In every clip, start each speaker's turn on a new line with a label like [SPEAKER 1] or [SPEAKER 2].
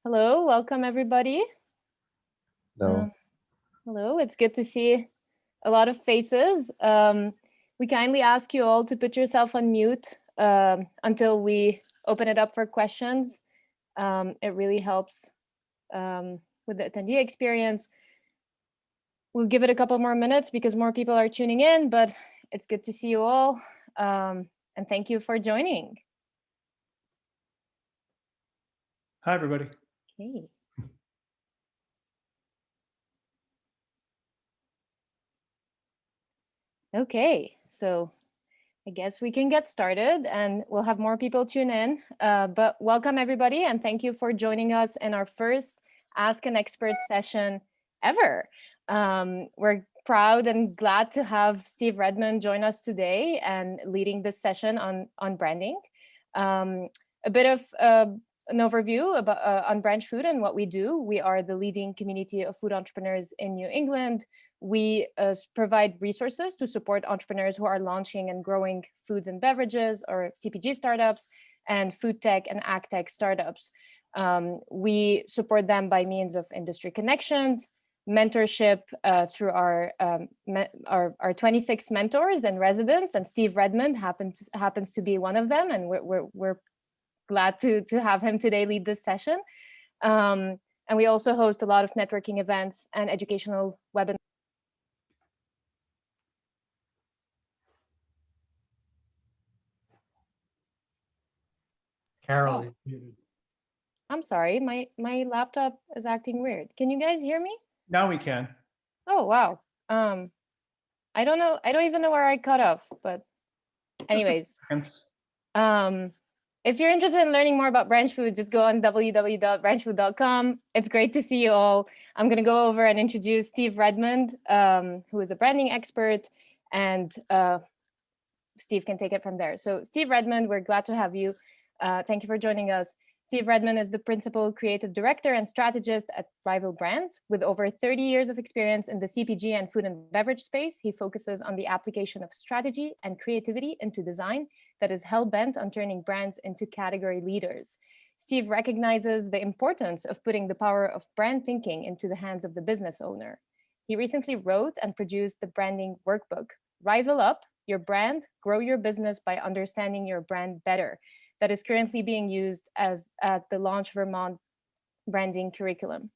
[SPEAKER 1] Hello, welcome everybody.
[SPEAKER 2] No.
[SPEAKER 1] Hello, it's good to see a lot of faces. We kindly ask you all to put yourself on mute until we open it up for questions. It really helps with the attendee experience. We'll give it a couple more minutes because more people are tuning in, but it's good to see you all. And thank you for joining.
[SPEAKER 3] Hi, everybody.
[SPEAKER 1] Okay. Okay, so I guess we can get started and we'll have more people tune in. But welcome everybody and thank you for joining us in our first Ask an Expert session ever. We're proud and glad to have Steve Redmond join us today and leading this session on branding. A bit of an overview about on Branchfood and what we do. We are the leading community of food entrepreneurs in New England. We provide resources to support entrepreneurs who are launching and growing foods and beverages or CPG startups and food tech and ag tech startups. We support them by means of industry connections, mentorship through our 26 mentors and residents, and Steve Redmond happens to be one of them, and we're glad to have him today lead this session. And we also host a lot of networking events and educational webinars.
[SPEAKER 3] Carol,
[SPEAKER 1] Oh. I'm sorry, my laptop is acting weird. Can you guys hear me?
[SPEAKER 3] Now we can.
[SPEAKER 1] Oh, wow. I don't know. I don't even know where I cut off, but anyways. If you're interested in learning more about Branchfood, just go on www.branchfood.com. It's great to see you all. I'm going to go over and introduce Steve Redmond, who is a branding expert, and Steve can take it from there. So Steve Redmond, we're glad to have you. Thank you for joining us. Steve Redmond is the principal creative director and strategist at Rival Brands. With over 30 years of experience in the CPG and food and beverage space, he focuses on the application of strategy and creativity into design that is hell-bent on turning brands into category leaders. Steve recognizes the importance of putting the power of brand thinking into the hands of the business owner. He recently wrote and produced the branding workbook, Rival Up, Your Brand, Grow Your Business by Understanding Your Brand Better, that is currently being used at the LaunchVermont branding curriculum.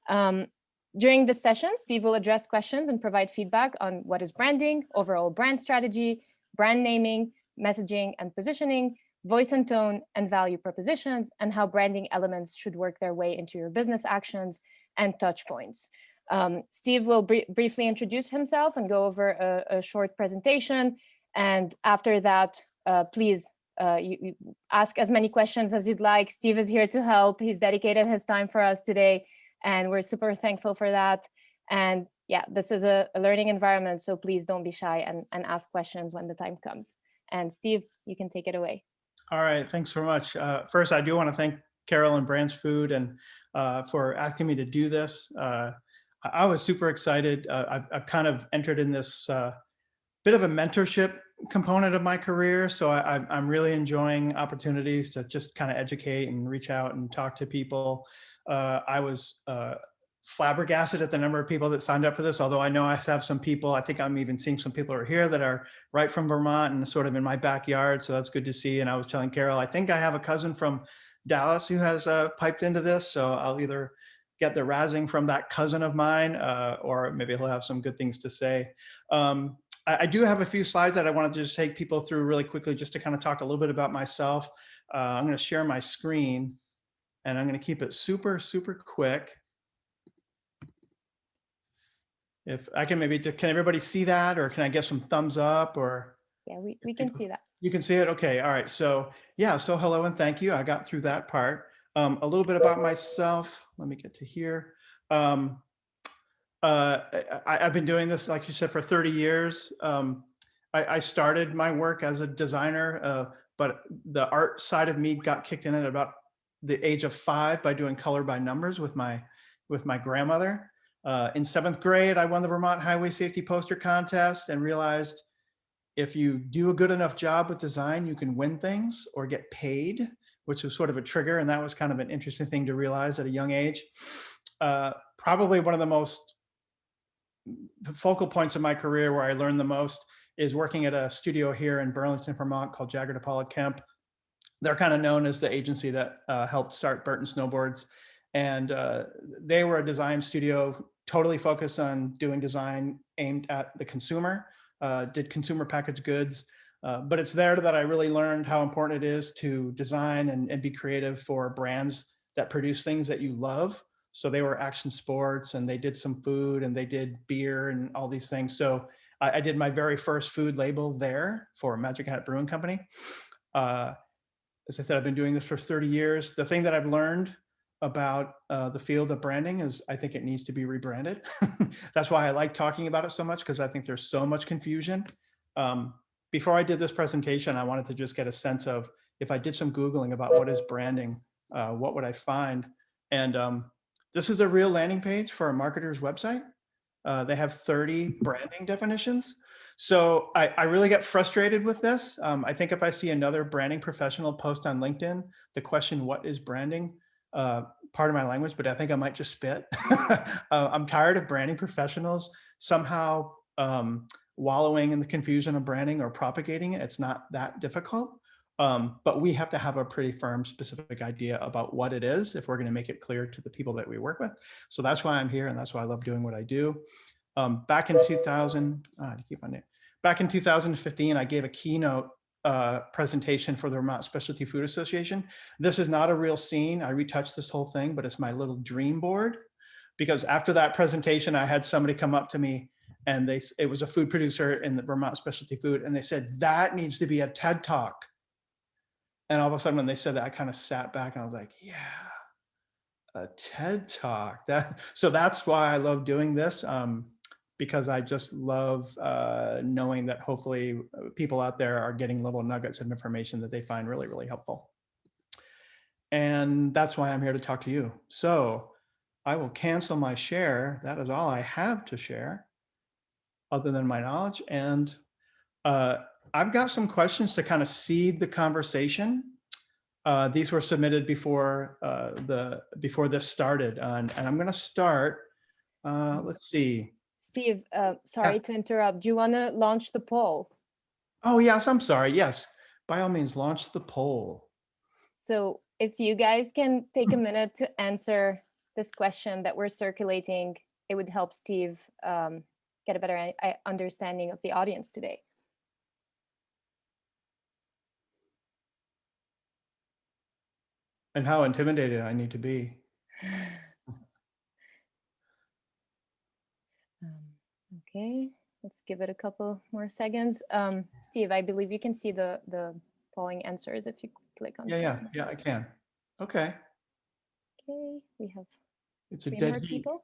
[SPEAKER 1] During this session, Steve will address questions and provide feedback on what is branding, overall brand strategy, brand naming, messaging and positioning, voice and tone, and value propositions, and how branding elements should work their way into your business actions and touch points. Steve will briefly introduce himself and go over a short presentation. And after that, please you ask as many questions as you'd like. Steve is here to help. He's dedicated his time for us today, and we're super thankful for that. And yeah, this is a learning environment, so please don't be shy and ask questions when the time comes. And Steve, you can take it away.
[SPEAKER 3] All right, thanks so much. First, I do want to thank Carol and Branchfood and for asking me to do this. I was super excited. I've kind of entered in this bit of a mentorship component of my career. So I'm really enjoying opportunities to just kind of educate and reach out and talk to people. I was flabbergasted at the number of people that signed up for this, although I know I have some people, I think I'm even seeing some people who are here that are right from Vermont and sort of in my backyard. So that's good to see. And I was telling Carol, I think I have a cousin from Dallas who has piped into this. So I'll either get the razzing from that cousin of mine or maybe he'll have some good things to say. I do have a few slides that I wanted to just take people through really quickly, just to kind of talk a little bit about myself. I'm going to share my screen and I'm going to keep it super, super quick. If I can maybe, can everybody see that, or can I get some thumbs up? Or
[SPEAKER 1] yeah, we can see that.
[SPEAKER 3] You can see it. Okay. All right. So yeah, so hello and thank you. I got through that part. A little bit about myself. Let me get to here. I've been doing this, like you said, for 30 years. I started my work as a designer, but the art side of me got kicked in at about the age of 5 by doing color by numbers with my grandmother. In 7th grade, I won the Vermont Highway Safety Poster Contest and realized if you do a good enough job with design, you can win things or get paid. which was sort of a trigger. And that was kind of an interesting thing to realize at a young age. Probably one of the most focal points of my career where I learned the most is working at a studio here in Burlington, Vermont called Jagger DePaul Kemp. They're kind of known as the agency that helped start Burton Snowboards. And they were a design studio totally focused on doing design aimed at the consumer, did consumer packaged goods. But it's there that I really learned how important it is to design and be creative for brands that produce things that you love. So they were action sports, and they did some food, and they did beer and all these things. So I did my very first food label there for Magic Hat Brewing Company. As I said, I've been doing this for 30 years. The thing that I've learned about the field of branding is I think it needs to be rebranded. That's why I like talking about it so much, because I think there's so much confusion. Before I did this presentation, I wanted to just get a sense of, if I did some Googling about what is branding, what would I find? And this is a real landing page for a marketer's website. They have 30 branding definitions. So I really get frustrated with this. I think if I see another branding professional post on LinkedIn, the question, what is branding? Part of my language, but I think I might just spit. I'm tired of branding professionals somehow wallowing in the confusion of branding or propagating it. It's not that difficult. But we have to have a pretty firm, specific idea about what it is if we're going to make it clear to the people that we work with. So that's why I'm here, and that's why I love doing what I do. Back in 2015, I gave a keynote presentation for the Vermont Specialty Food Association. This is not a real scene. I retouched this whole thing, but it's my little dream board. Because after that presentation, I had somebody come up to me, and it was a food producer in the Vermont Specialty Food, and they said, that needs to be a TED Talk. And all of a sudden, when they said that, I kind of sat back and I was like, yeah, a TED Talk. So that's why I love doing this, because I just love knowing that hopefully people out there are getting little nuggets of information that they find really, really helpful. And that's why I'm here to talk to you. So I will cancel my share. That is all I have to share other than my knowledge. And I've got some questions to kind of seed the conversation. These were submitted before this started, and I'm going to start. Let's see.
[SPEAKER 1] Steve, sorry to interrupt. Do you want to launch the poll?
[SPEAKER 3] Oh yes, I'm sorry. Yes, by all means, launch the poll.
[SPEAKER 1] So if you guys can take a minute to answer this question that we're circulating, it would help Steve get a better understanding of the audience today.
[SPEAKER 3] And how intimidated I need to be.
[SPEAKER 1] Okay, let's give it a couple more seconds. Steve, I believe you can see the polling answers if you click on.
[SPEAKER 3] Yeah, I can. Okay.
[SPEAKER 1] Okay, we have
[SPEAKER 3] it's a
[SPEAKER 1] 3
[SPEAKER 3] dead
[SPEAKER 1] more
[SPEAKER 3] heat.
[SPEAKER 1] people.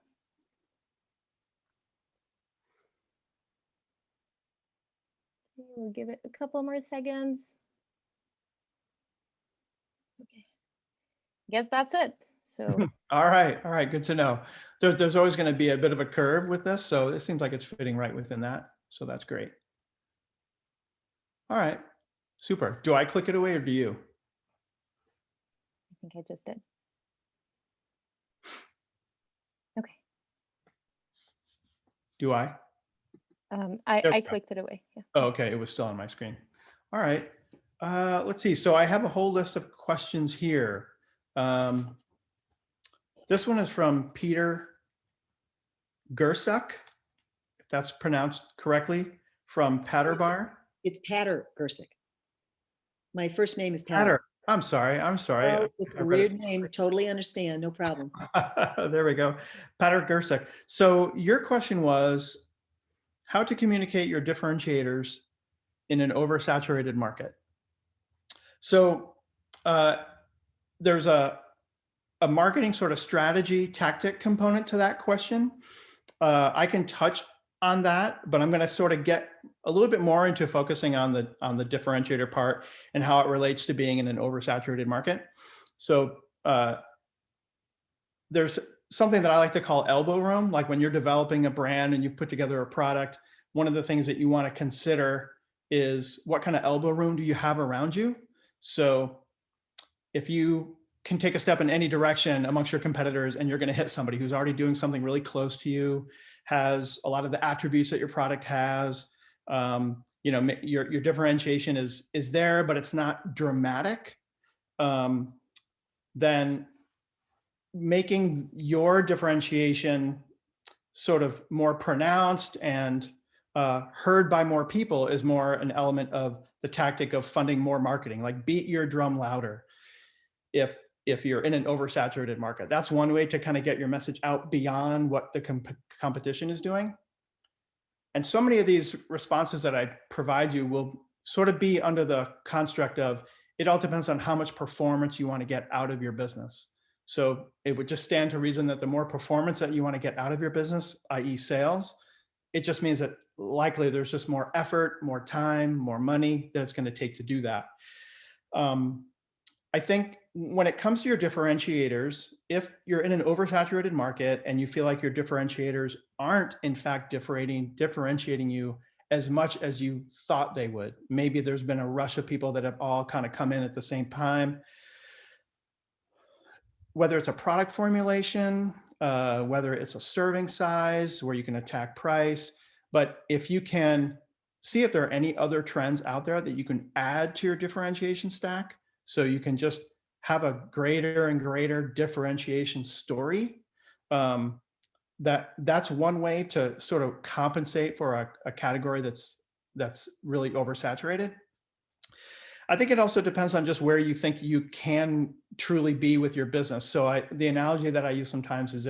[SPEAKER 1] Okay, we'll give it a couple more seconds. Okay, guess that's it. So
[SPEAKER 3] all right, good to know. There's always going to be a bit of a curve with this, so it seems like it's fitting right within that. So that's great. All right, super. Do I click it away or do you?
[SPEAKER 1] I think I just did. Okay.
[SPEAKER 3] Do I?
[SPEAKER 1] I clicked it away. Yeah.
[SPEAKER 3] Oh, okay, it was still on my screen. All right, let's see. So I have a whole list of questions here. This one is from Peter Gersuk, if that's pronounced correctly, from Paterbar.
[SPEAKER 4] It's Patter Gersuk. My first name is Patter.
[SPEAKER 3] I'm sorry.
[SPEAKER 4] Oh, it's a weird name. Totally understand. No problem.
[SPEAKER 3] There we go. Patter Gersuk. So your question was how to communicate your differentiators in an oversaturated market. So there's a marketing sort of strategy tactic component to that question. I can touch on that, but I'm going to sort of get a little bit more into focusing on the differentiator part and how it relates to being in an oversaturated market. So there's something that I like to call elbow room. Like when you're developing a brand and you've put together a product, one of the things that you want to consider is what kind of elbow room do you have around you? So if you can take a step in any direction amongst your competitors and you're going to hit somebody who's already doing something really close to you, has a lot of the attributes that your product has, you know, your differentiation is there, but it's not dramatic, then making your differentiation sort of more pronounced and heard by more people is more an element of the tactic of funding more marketing, like beat your drum louder. If you're in an oversaturated market, that's one way to kind of get your message out beyond what the competition is doing. And so many of these responses that I provide you will sort of be under the construct of, it all depends on how much performance you want to get out of your business. So it would just stand to reason that the more performance that you want to get out of your business, i.e. sales, it just means that likely there's just more effort, more time, more money that it's going to take to do that. I think when it comes to your differentiators, if you're in an oversaturated market and you feel like your differentiators aren't in fact differentiating you as much as you thought they would, maybe there's been a rush of people that have all kind of come in at the same time, whether it's a product formulation, whether it's a serving size where you can attack price, but if you can see if there are any other trends out there that you can add to your differentiation stack, so you can just have a greater and greater differentiation story. That's one way to sort of compensate for a category that's really oversaturated. I think it also depends on just where you think you can truly be with your business. So the analogy that I use sometimes is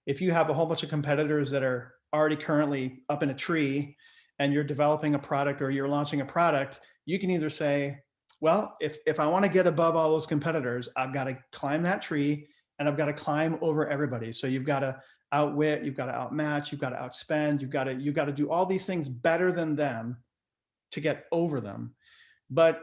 [SPEAKER 3] if you have a whole bunch of competitors that are already currently up in a tree and you're developing a product or you're launching a product, you can either say, well, if I want to get above all those competitors, I've got to climb that tree and I've got to climb over everybody. So you've got to outwit, you've got to outmatch, you've got to outspend, you've got to do all these things better than them to get over them. But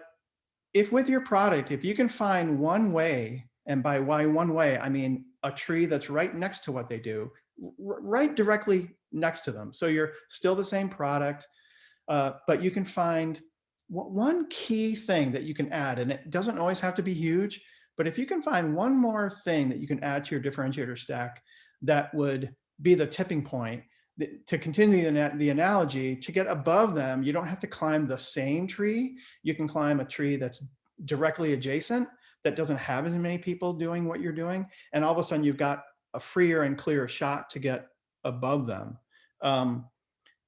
[SPEAKER 3] if with your product, if you can find one way, and by why one way, I mean a tree that's right next to what they do, right directly next to them. So you're still the same product, but you can find one key thing that you can add, and it doesn't always have to be huge, but if you can find one more thing that you can add to your differentiator stack that would be the tipping point, to continue the analogy, to get above them, you don't have to climb the same tree. You can climb a tree that's directly adjacent, that doesn't have as many people doing what you're doing. And all of a sudden you've got a freer and clearer shot to get above them.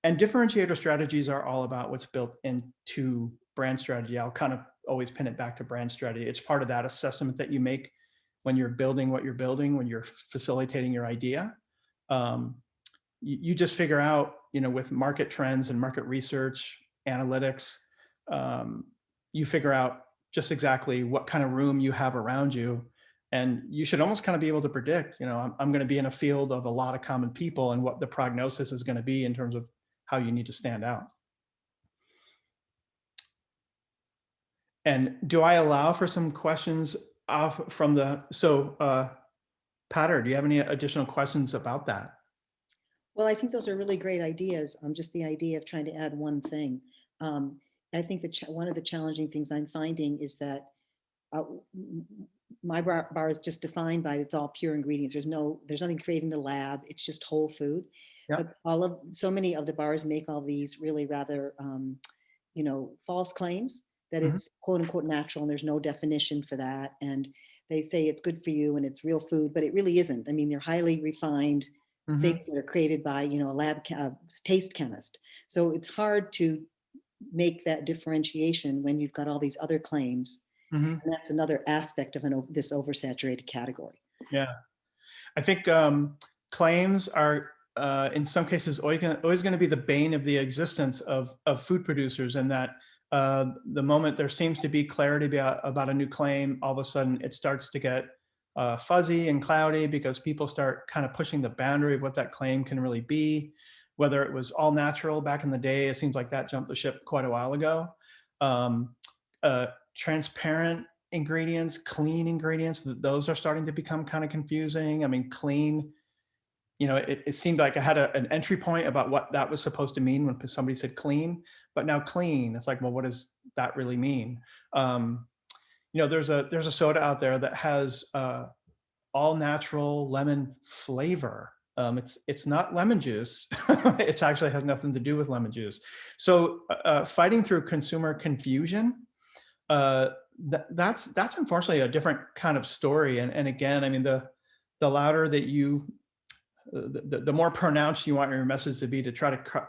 [SPEAKER 3] And differentiator strategies are all about what's built into brand strategy. I'll kind of always pin it back to brand strategy. It's part of that assessment that you make when you're building what you're building, when you're facilitating your idea. You just figure out, with market trends and market research, analytics, you figure out just exactly what kind of room you have around you. And you should almost kind of be able to predict, I'm going to be in a field of a lot of common people and what the prognosis is going to be in terms of how you need to stand out. And do I allow for some questions from Patter, do you have any additional questions about that?
[SPEAKER 4] Well, I think those are really great ideas. Just the idea of trying to add one thing. I think that one of the challenging things I'm finding is that my bar is just defined by it's all pure ingredients. There's nothing created in the lab. It's just whole food. Yep. But so many of the bars make all these really rather, false claims that it's quote unquote natural, and there's no definition for that. And they say it's good for you and it's real food, but it really isn't. I mean, they're highly refined things that are created by, a lab taste chemist. So it's hard to make that differentiation when you've got all these other claims. And that's another aspect of this oversaturated category. Yeah.
[SPEAKER 3] I think claims are in some cases always going to be the bane of the existence of food producers, and that the moment there seems to be clarity about a new claim, all of a sudden it starts to get fuzzy and cloudy because people start kind of pushing the boundary of what that claim can really be. Whether it was all natural back in the day, it seems like that jumped the ship quite a while ago. Transparent ingredients, clean ingredients, those are starting to become kind of confusing. I mean, clean, it seemed like I had an entry point about what that was supposed to mean when somebody said clean, but now clean, it's like, well, what does that really mean? there's a soda out there that has all natural lemon flavor. It's not lemon juice. It actually has nothing to do with lemon juice. So fighting through consumer confusion, that's unfortunately a different kind of story. And again, I mean, the louder that the more pronounced you want your message to be to try to cut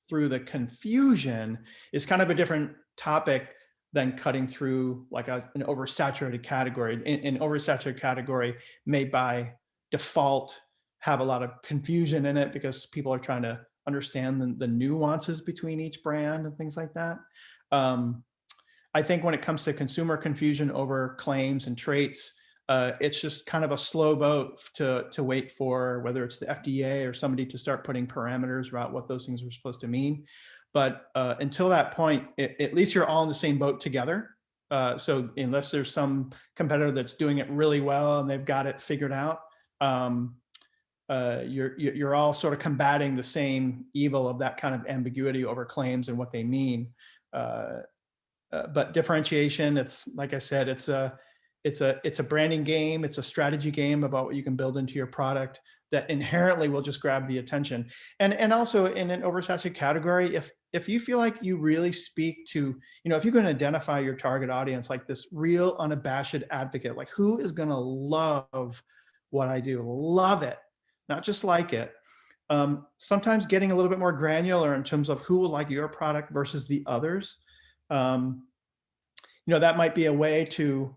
[SPEAKER 3] through the confusion is kind of a different topic than cutting through like an oversaturated category. An oversaturated category may by default have a lot of confusion in it because people are trying to understand the nuances between each brand and things like that. I think when it comes to consumer confusion over claims and traits, it's just kind of a slow boat to wait for whether it's the FDA or somebody to start putting parameters about what those things are supposed to mean. But until that point, at least you're all in the same boat together. So unless there's some competitor that's doing it really well and they've got it figured out, you're all sort of combating the same evil of that kind of ambiguity over claims and what they mean. But differentiation, it's like I said, it's a branding game. It's a strategy game about what you can build into your product that inherently will just grab the attention. And also in an oversaturated category, if you feel like you really speak to, if you can identify your target audience, like this real unabashed advocate, like who is going to love what I do, love it, not just like it. Sometimes getting a little bit more granular in terms of who will like your product versus the others. That might be a way to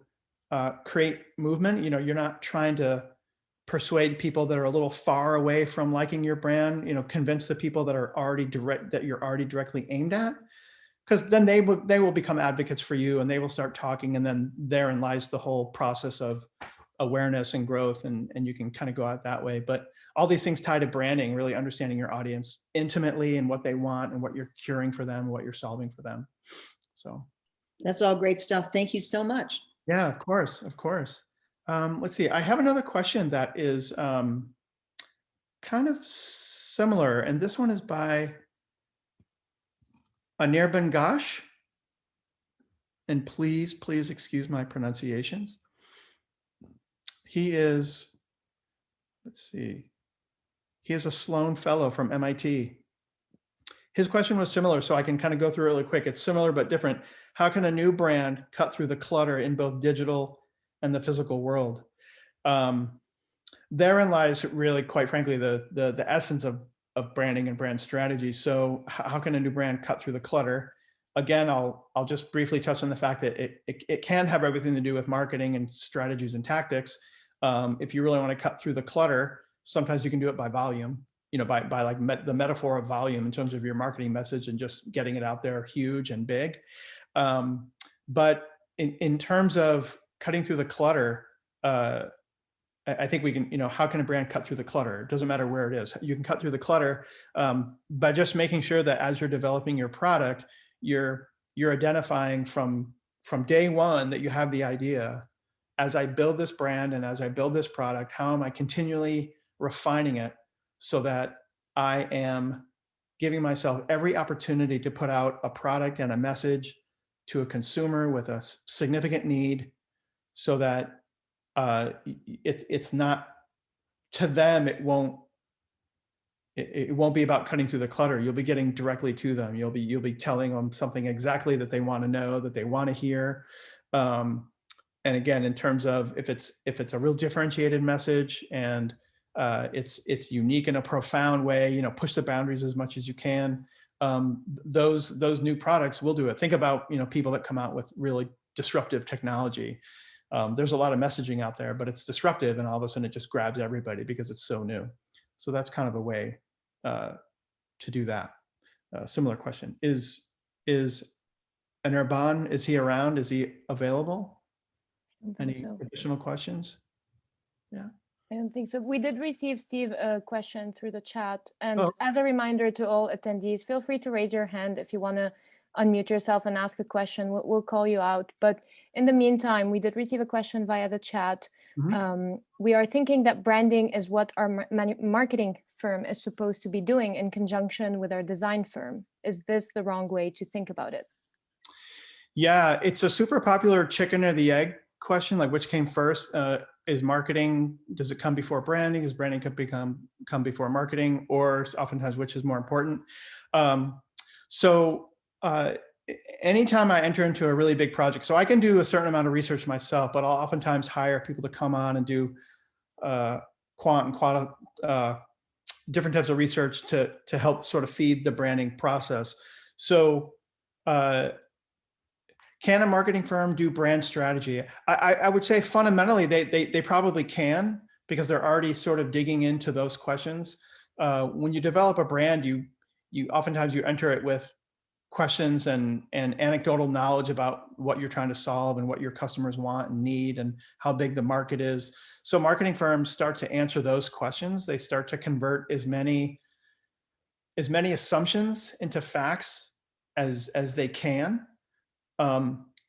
[SPEAKER 3] create movement. You're not trying to persuade people that are a little far away from liking your brand, convince the people that are already you're already directly aimed at, because then they will become advocates for you and they will start talking, and then therein lies the whole process of awareness and growth, and you can kind of go out that way. But all these things tie to branding, really understanding your audience intimately and what they want and what you're curing for them, what you're solving for them. So
[SPEAKER 4] that's all great stuff. Thank you so much.
[SPEAKER 3] Yeah, of course, of course. Let's see, I have another question that is kind of similar, and this one is by Anirban Ghosh. And please excuse my pronunciations. He is, let's see, he is a Sloan Fellow from MIT. His question was similar, so I can kind of go through it really quick. It's similar but different. How can a new brand cut through the clutter in both digital and the physical world? Therein lies really, quite frankly, the essence of branding and brand strategy. So how can a new brand cut through the clutter? Again, I'll just briefly touch on the fact that it can have everything to do with marketing and strategies and tactics. If you really want to cut through the clutter, sometimes you can do it by volume. By like the metaphor of volume in terms of your marketing message and just getting it out there huge and big. But in terms of cutting through the clutter, I think we can, how can a brand cut through the clutter? It doesn't matter where it is. You can cut through the clutter by just making sure that as you're developing your product, you're identifying from day one that you have the idea, as I build this brand and as I build this product, how am I continually refining it so that I am giving myself every opportunity to put out a product and a message to a consumer with a significant need, so that it's not, to them, it won't be about cutting through the clutter. You'll be getting directly to them. You'll be telling them something exactly that they want to know, that they want to hear. And again, in terms of if it's a real differentiated message and it's unique in a profound way, push the boundaries as much as you can. Those new products will do it. Think about people that come out with really disruptive technology. There's a lot of messaging out there, but it's disruptive, and all of a sudden it just grabs everybody because it's so new. So that's kind of a way to do that. Similar question: Is Anirban, is he around? Is he available? Any additional questions? Yeah.
[SPEAKER 1] I don't think so. We did receive, Steve, a question through the chat. And as a reminder to all attendees, feel free to raise your hand if you want to unmute yourself and ask a question. We'll call you out. But in the meantime, we did receive a question via the chat. Mm-hmm. We are thinking that branding is what our marketing firm is supposed to be doing in conjunction with our design firm. Is this the wrong way to think about it?
[SPEAKER 3] Yeah, it's a super popular chicken or the egg question, like which came first. Is marketing, does it come before branding? Does branding come before marketing? Or oftentimes, which is more important? So anytime I enter into a really big project, so I can do a certain amount of research myself, but I'll oftentimes hire people to come on and do quant and quali different types of research to help sort of feed the branding process. So can a marketing firm do brand strategy? I would say fundamentally they probably can, because they're already sort of digging into those questions. When you develop a brand, you oftentimes you enter it with questions and anecdotal knowledge about what you're trying to solve and what your customers want and need and how big the market is. So marketing firms start to answer those questions. They start to convert as many assumptions into facts as they can.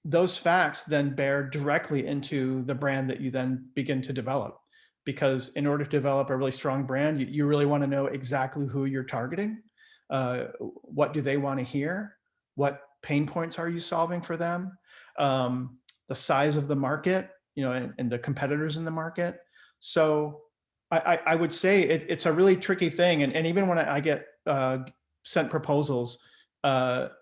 [SPEAKER 3] Those facts then bear directly into the brand that you then begin to develop. Because in order to develop a really strong brand, you really want to know exactly who you're targeting. What do they want to hear? What pain points are you solving for them? The size of the market, and the competitors in the market. So I would say it's a really tricky thing. And even when I get sent proposals,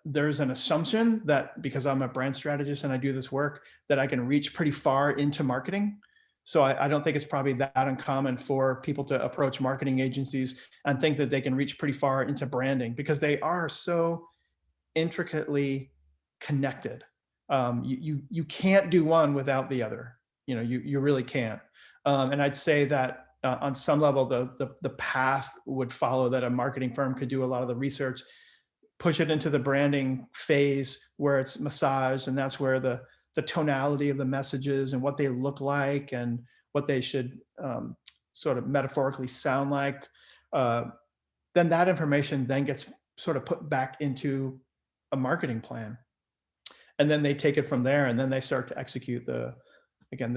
[SPEAKER 3] there's an assumption that because I'm a brand strategist and I do this work, that I can reach pretty far into marketing. So I don't think it's probably that uncommon for people to approach marketing agencies and think that they can reach pretty far into branding, because they are so intricately connected. You can't do one without the other. You really can't. And I'd say that on some level, the path would follow that a marketing firm could do a lot of the research, push it into the branding phase where it's massaged, and that's where the tonality of the messages and what they look like and what they should sort of metaphorically sound like. Then that information then gets sort of put back into a marketing plan. And then they take it from there, and then they start to execute the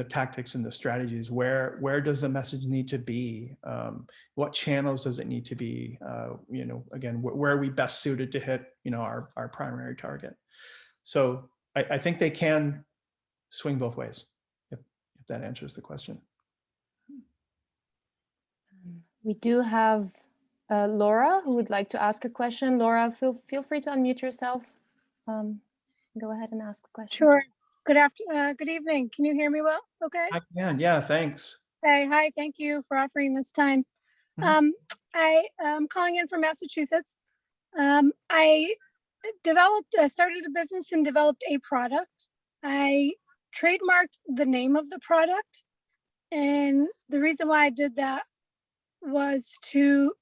[SPEAKER 3] tactics and the strategies. Where does the message need to be? What channels does it need to be? Again, where are we best suited to hit, our primary target? So I think they can swing both ways, if that answers the question.
[SPEAKER 1] We do have Laura who would like to ask a question. Laura, feel free to unmute yourself. Go ahead and ask a question.
[SPEAKER 5] Sure. Good evening. Can you hear me well? Okay.
[SPEAKER 3] I can. Yeah. Thanks.
[SPEAKER 5] Hey, hi. Thank you for offering this time.
[SPEAKER 3] Mhm.
[SPEAKER 5] I am calling in from Massachusetts. I started a business and developed a product. I trademarked the name of the product. And the reason why I did that was to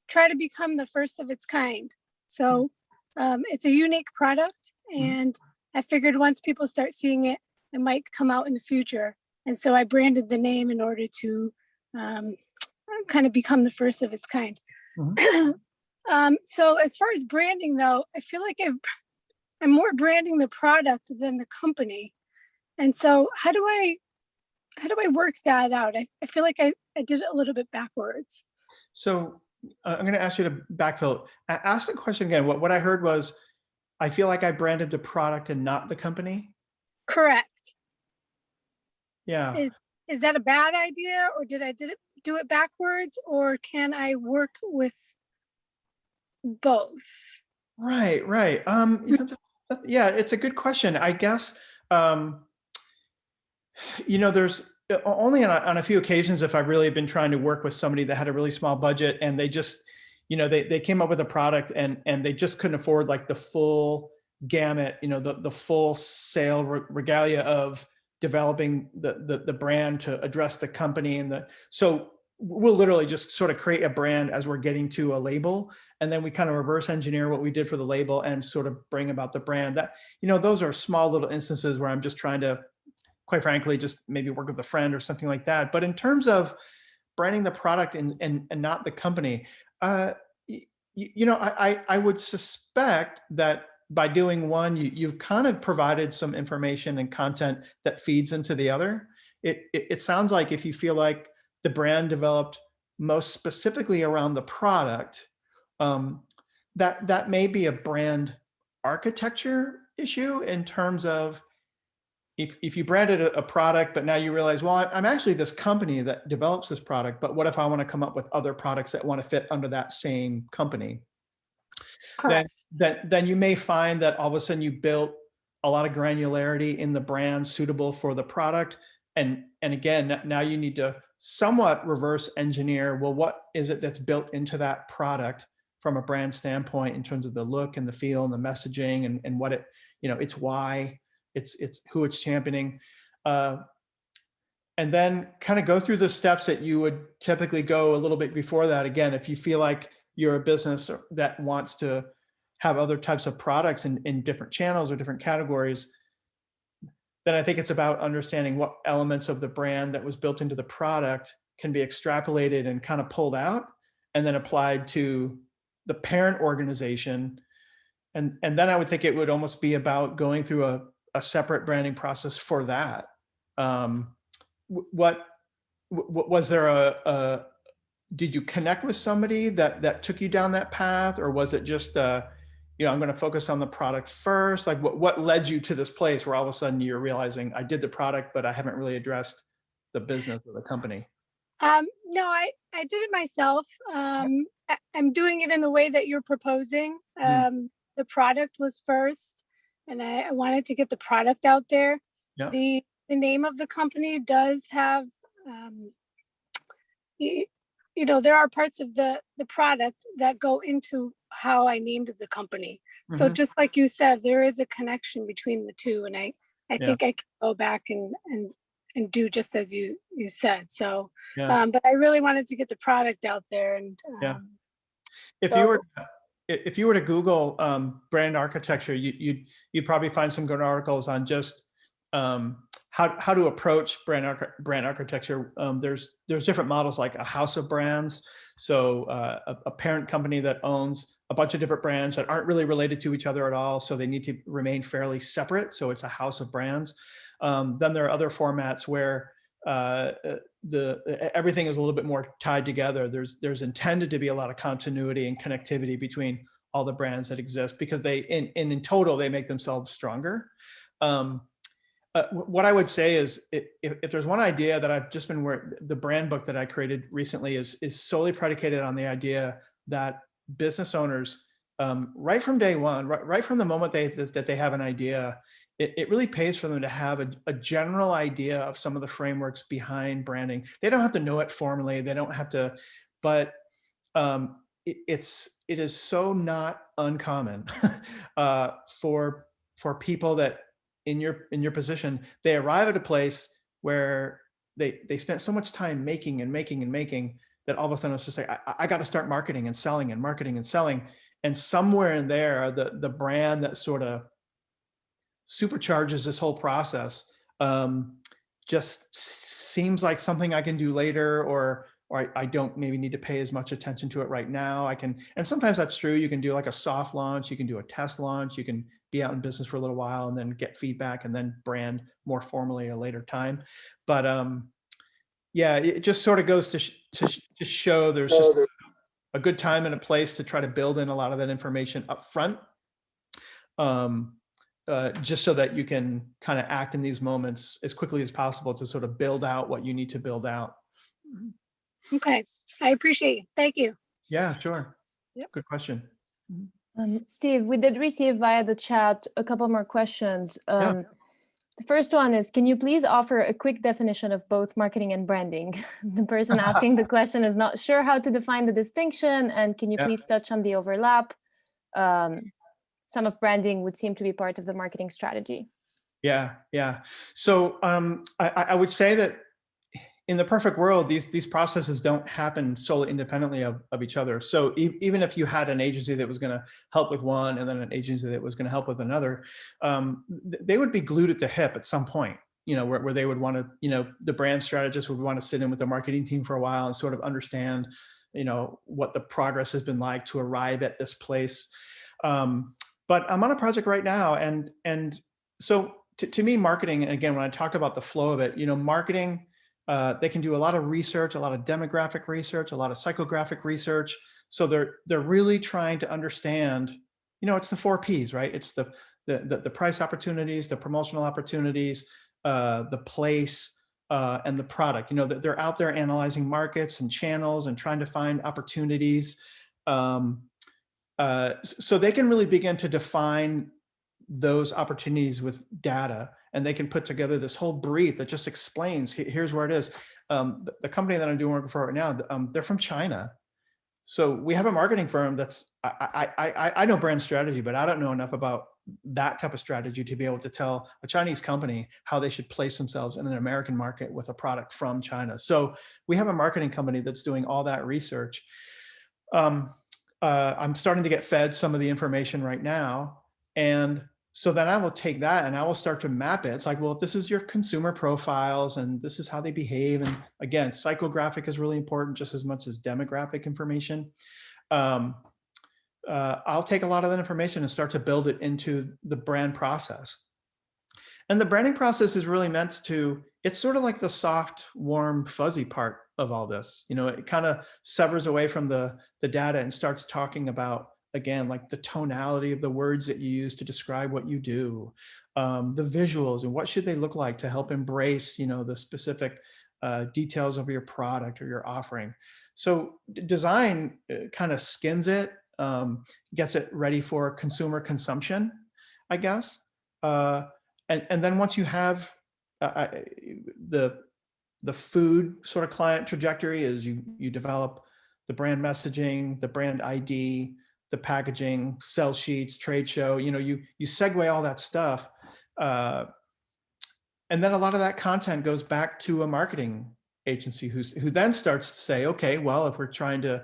[SPEAKER 5] try to become the first of its kind. So it's a unique product, and I figured once people start seeing it, it might come out in the future. And so I branded the name in order to kind of become the first of its kind. So as far as branding though, I feel like I'm more branding the product than the company. And so how do I work that out? I feel like I did it a little bit backwards.
[SPEAKER 3] So I'm going to ask you to backfill. Ask the question again. What I heard was, I feel like I branded the product and not the company.
[SPEAKER 5] Correct.
[SPEAKER 3] Yeah.
[SPEAKER 5] Is that a bad idea, or did I do it backwards, or can I work with both?
[SPEAKER 3] Right. Yeah, it's a good question. I guess, there's only on a few occasions, if I've really been trying to work with somebody that had a really small budget and they just, they came up with a product and they just couldn't afford like the full gamut, the full sale regalia of developing the brand to address the company. So we'll literally just sort of create a brand as we're getting to a label. And then we kind of reverse engineer what we did for the label and sort of bring about the brand. That, those are small little instances where I'm just trying to, quite frankly, just maybe work with a friend or something like that. But in terms of branding the product and not the company, I would suspect that by doing one, you've kind of provided some information and content that feeds into the other. It sounds like if you feel like the brand developed most specifically around the product, that may be a brand architecture issue in terms of if you branded a product, but now you realize, well, I'm actually this company that develops this product, but what if I want to come up with other products that want to fit under that same company?
[SPEAKER 5] Correct.
[SPEAKER 3] Then you may find that all of a sudden you built a lot of granularity in the brand suitable for the product. And again, now you need to somewhat reverse engineer, well, what is it that's built into that product from a brand standpoint in terms of the look and the feel and the messaging and what it, it's why, it's who it's championing. And then kind of go through the steps that you would typically go a little bit before that. Again, if you feel like you're a business that wants to have other types of products in different channels or different categories, then I think it's about understanding what elements of the brand that was built into the product can be extrapolated and kind of pulled out and then applied to the parent organization. And then I would think it would almost be about going through a separate branding process for that. What was there did you connect with somebody that took you down that path, or was it just I'm going to focus on the product first? Like what led you to this place where all of a sudden you're realizing I did the product, but I haven't really addressed the business of the company?
[SPEAKER 5] No, I did it myself. I'm doing it in the way that you're proposing. The product was first, and I wanted to get the product out there.
[SPEAKER 3] Yeah.
[SPEAKER 5] The name of the company does have, there are parts of the product that go into how I named the company. So just like you said, there is a connection between the two, and I think I can go back and do just as you said. So, but I really wanted to get the product out there. And
[SPEAKER 3] if you were to Google brand architecture, you'd probably find some good articles on just how to approach brand architecture. There's different models, like a house of brands. So a parent company that owns a bunch of different brands that aren't really related to each other at all, so they need to remain fairly separate. So it's a house of brands. Then there are other formats where everything is a little bit more tied together. There's intended to be a lot of continuity and connectivity between all the brands that exist, because they in total they make themselves stronger. What I would say is, if there's one idea that I've just been the brand book that I created recently is solely predicated on the idea that business owners, right from day one, right from the moment that they have an idea, it really pays for them to have a general idea of some of the frameworks behind branding. They don't have to know it formally. They don't have to, but it is so not uncommon for people that in your position, they arrive at a place where they spent so much time making that all of a sudden it's just like, I got to start marketing and selling and marketing and selling. And somewhere in there, the brand that sort of supercharges this whole process just seems like something I can do later, or I don't maybe need to pay as much attention to it right now. And sometimes that's true. You can do like a soft launch, you can do a test launch, you can be out in business for a little while and then get feedback and then brand more formally at a later time. But it just sort of goes to show there's just a good time and a place to try to build in a lot of that information up front. Just so that you can kind of act in these moments as quickly as possible to sort of build out what you need to build out.
[SPEAKER 5] Okay, I appreciate it. Thank you.
[SPEAKER 3] Yeah, sure.
[SPEAKER 5] Yep.
[SPEAKER 3] Good question.
[SPEAKER 1] Steve, we did receive via the chat a couple more questions. The first one is, can you please offer a quick definition of both marketing and branding? The person asking the question is not sure how to define the distinction, and can you please touch on the overlap? Some of branding would seem to be part of the marketing strategy. Yeah. So I would say that in the perfect world, these processes don't happen solely independently of each other. So even if you had an agency that was going to help with one and then an agency that was going to help with another, they would be glued at the hip at some point, where they would want to, the brand strategist would want to sit in with the marketing team for a while and sort of understand, what the progress has been like to arrive at this place. But I'm on a project right now. And so to me, marketing, and again, when I talked about the flow of it, marketing, they can do a lot of research, a lot of demographic research, a lot of psychographic research. So they're really trying to understand, it's the 4 Ps, right? It's
[SPEAKER 3] the price opportunities, the promotional opportunities, the place, and the product. You know, that they're out there analyzing markets and channels and trying to find opportunities. So they can really begin to define those opportunities with data, and they can put together this whole brief that just explains, here's where it is. The company that I'm doing work for right now, they're from China. So we have a marketing firm that's, I know brand strategy, but I don't know enough about that type of strategy to be able to tell a Chinese company how they should place themselves in an American market with a product from China. So we have a marketing company that's doing all that research. I'm starting to get fed some of the information right now. And so then I will take that and I will start to map it. It's like, well, if this is your consumer profiles and this is how they behave. And again, psychographic is really important just as much as demographic information. I'll take a lot of that information and start to build it into the brand process. And the branding process is really meant to, it's sort of like the soft, warm, fuzzy part of all this. You know, it kind of severs away from the data and starts talking about, again, like the tonality of the words that you use to describe what you do, the visuals and what should they look like to help embrace, you know, the specific details of your product or your offering. So design kind of skins it, gets it ready for consumer consumption, I guess. And then once you have the food sort of client trajectory, is you develop the brand messaging, the brand ID, the packaging, sell sheets, trade show, you know, you segue all that stuff. And then a lot of that content goes back to a marketing agency who then starts to say, okay, well, if we're trying to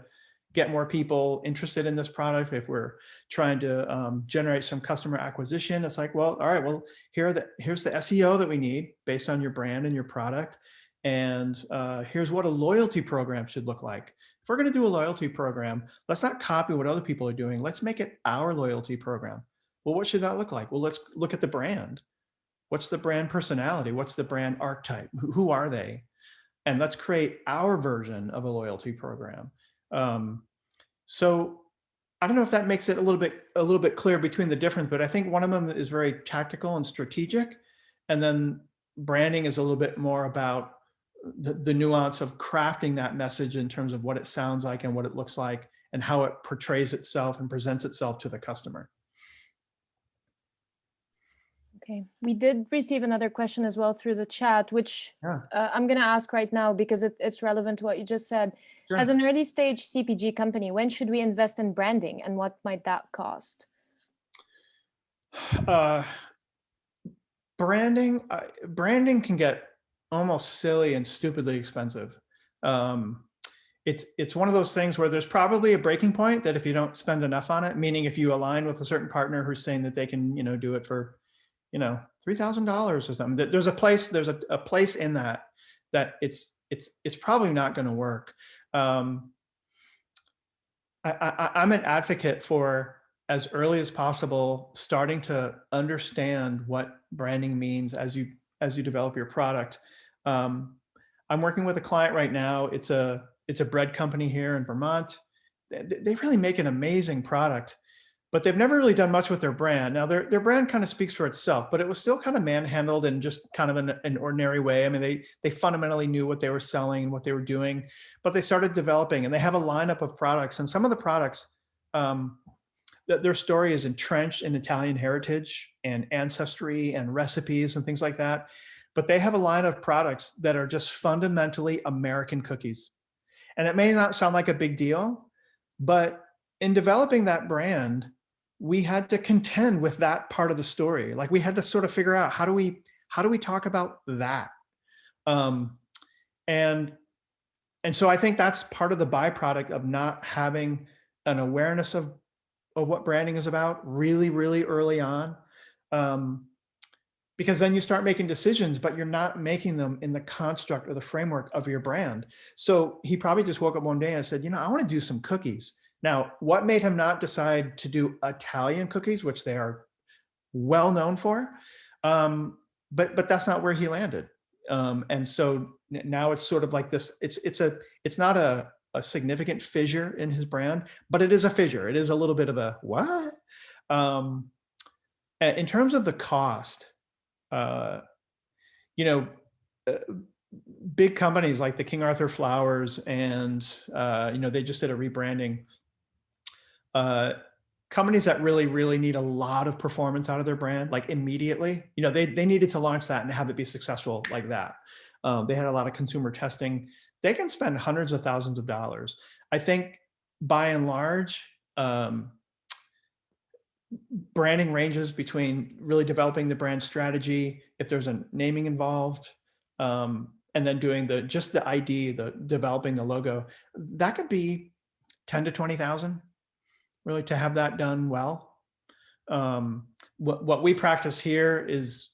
[SPEAKER 3] get more people interested in this product, if we're trying to generate some customer acquisition, it's like, well, all right, well, here's the SEO that we need based on your brand and your product. And here's what a loyalty program should look like. If we're going to do a loyalty program, let's not copy what other people are doing. Let's make it our loyalty program. Well, what should that look like? Well, let's look at the brand. What's the brand personality? What's the brand archetype? Who are they? And let's create our version of a loyalty program. So I don't know if that makes it a little bit clear between the difference, but I think one of them is very tactical and strategic. And then branding is a little bit more about the nuance of crafting that message in terms of what it sounds like and what it looks like and how it portrays itself and presents itself to the customer.
[SPEAKER 1] Okay, we did receive another question as well through the chat, which I'm going to ask right now because it's relevant to what you just said. Sure. As an early stage CPG company, when should we invest in branding and what might that cost?
[SPEAKER 3] Branding can get almost silly and stupidly expensive. It's one of those things where there's probably a breaking point that if you don't spend enough on it, meaning if you align with a certain partner who's saying that they can, you know, do it for, you know, $3,000 or something, there's a place in that it's probably not going to work. I'm an advocate for, as early as possible, starting to understand what branding means as you develop your product. I'm working with a client right now. It's a bread company here in Vermont. They really make an amazing product, but they've never really done much with their brand. Now their brand kind of speaks for itself, but it was still kind of manhandled in just kind of an ordinary way. I mean, they fundamentally knew what they were selling and what they were doing, but they started developing and they have a lineup of products, and some of the products, their story is entrenched in Italian heritage and ancestry and recipes and things like that. But they have a line of products that are just fundamentally American cookies. And it may not sound like a big deal, but in developing that brand, we had to contend with that part of the story. Like we had to sort of figure out, how do we talk about that? And so I think that's part of the byproduct of not having an awareness of what branding is about really, really early on. Because then you start making decisions, but you're not making them in the construct or the framework of your brand. So he probably just woke up one day and said, you know, I want to do some cookies. Now, what made him not decide to do Italian cookies, which they are well known for? But that's not where he landed. And so now it's sort of like this, it's not a significant fissure in his brand, but it is a fissure. It is a little bit of a what? In terms of the cost, you know, big companies like the King Arthur Flowers and, you know, they just did a rebranding. Companies that really need a lot of performance out of their brand, like immediately, you know, they needed to launch that and have it be successful like that. They had a lot of consumer testing. They can spend hundreds of thousands of dollars. I think by and large, branding ranges between really developing the brand strategy, if there's a naming involved, and then doing just the ID, developing the logo, that could be 10 to 20,000, really, to have that done well. What we practice here is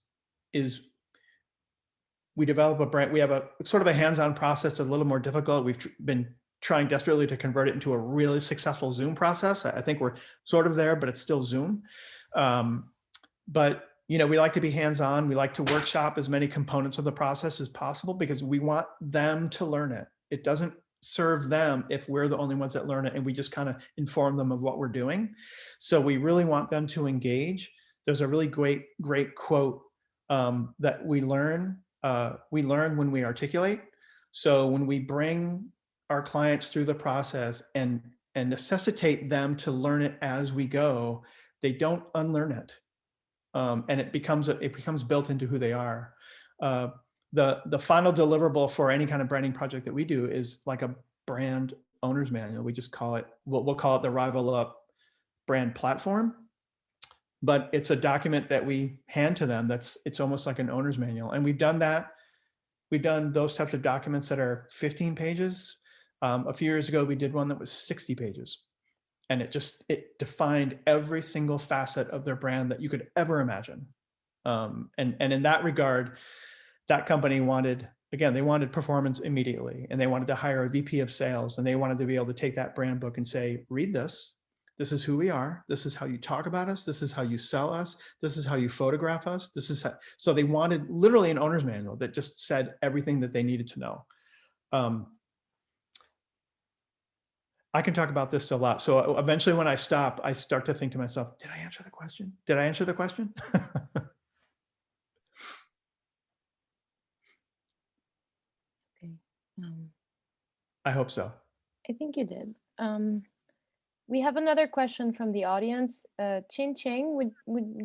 [SPEAKER 3] we develop a brand. We have a sort of a hands-on process that's a little more difficult. We've been trying desperately to convert it into a really successful Zoom process. I think we're sort of there, but it's still Zoom. But you know, we like to be hands-on. We like to workshop as many components of the process as possible because we want them to learn it. It doesn't serve them if we're the only ones that learn it and we just kind of inform them of what we're doing. So we really want them to engage. There's a really great quote that we learn when we articulate. So when we bring our clients through the process and necessitate them to learn it as we go, they don't unlearn it. And it becomes built into who they are. The final deliverable for any kind of branding project that we do is like a brand owner's manual. We just call it, we'll call it the Rival Up brand platform, but it's a document that we hand to them. It's almost like an owner's manual. And we've done that. We've done those types of documents that are 15 pages. A few years ago, we did one that was 60 pages. And it defined every single facet of their brand that you could ever imagine. And in that regard, that company wanted performance immediately, and they wanted to hire a VP of sales, and they wanted to be able to take that brand book and say, read this. This is who we are. This is how you talk about us. This is how you sell us. This is how you photograph us. So they wanted literally an owner's manual that just said everything that they needed to know. I can talk about this a lot. So eventually when I stop, I start to think to myself, did I answer the question? Did I answer the question?
[SPEAKER 1] Okay.
[SPEAKER 3] I hope so.
[SPEAKER 1] I think you did. We have another question from the audience. Chin Cheng, would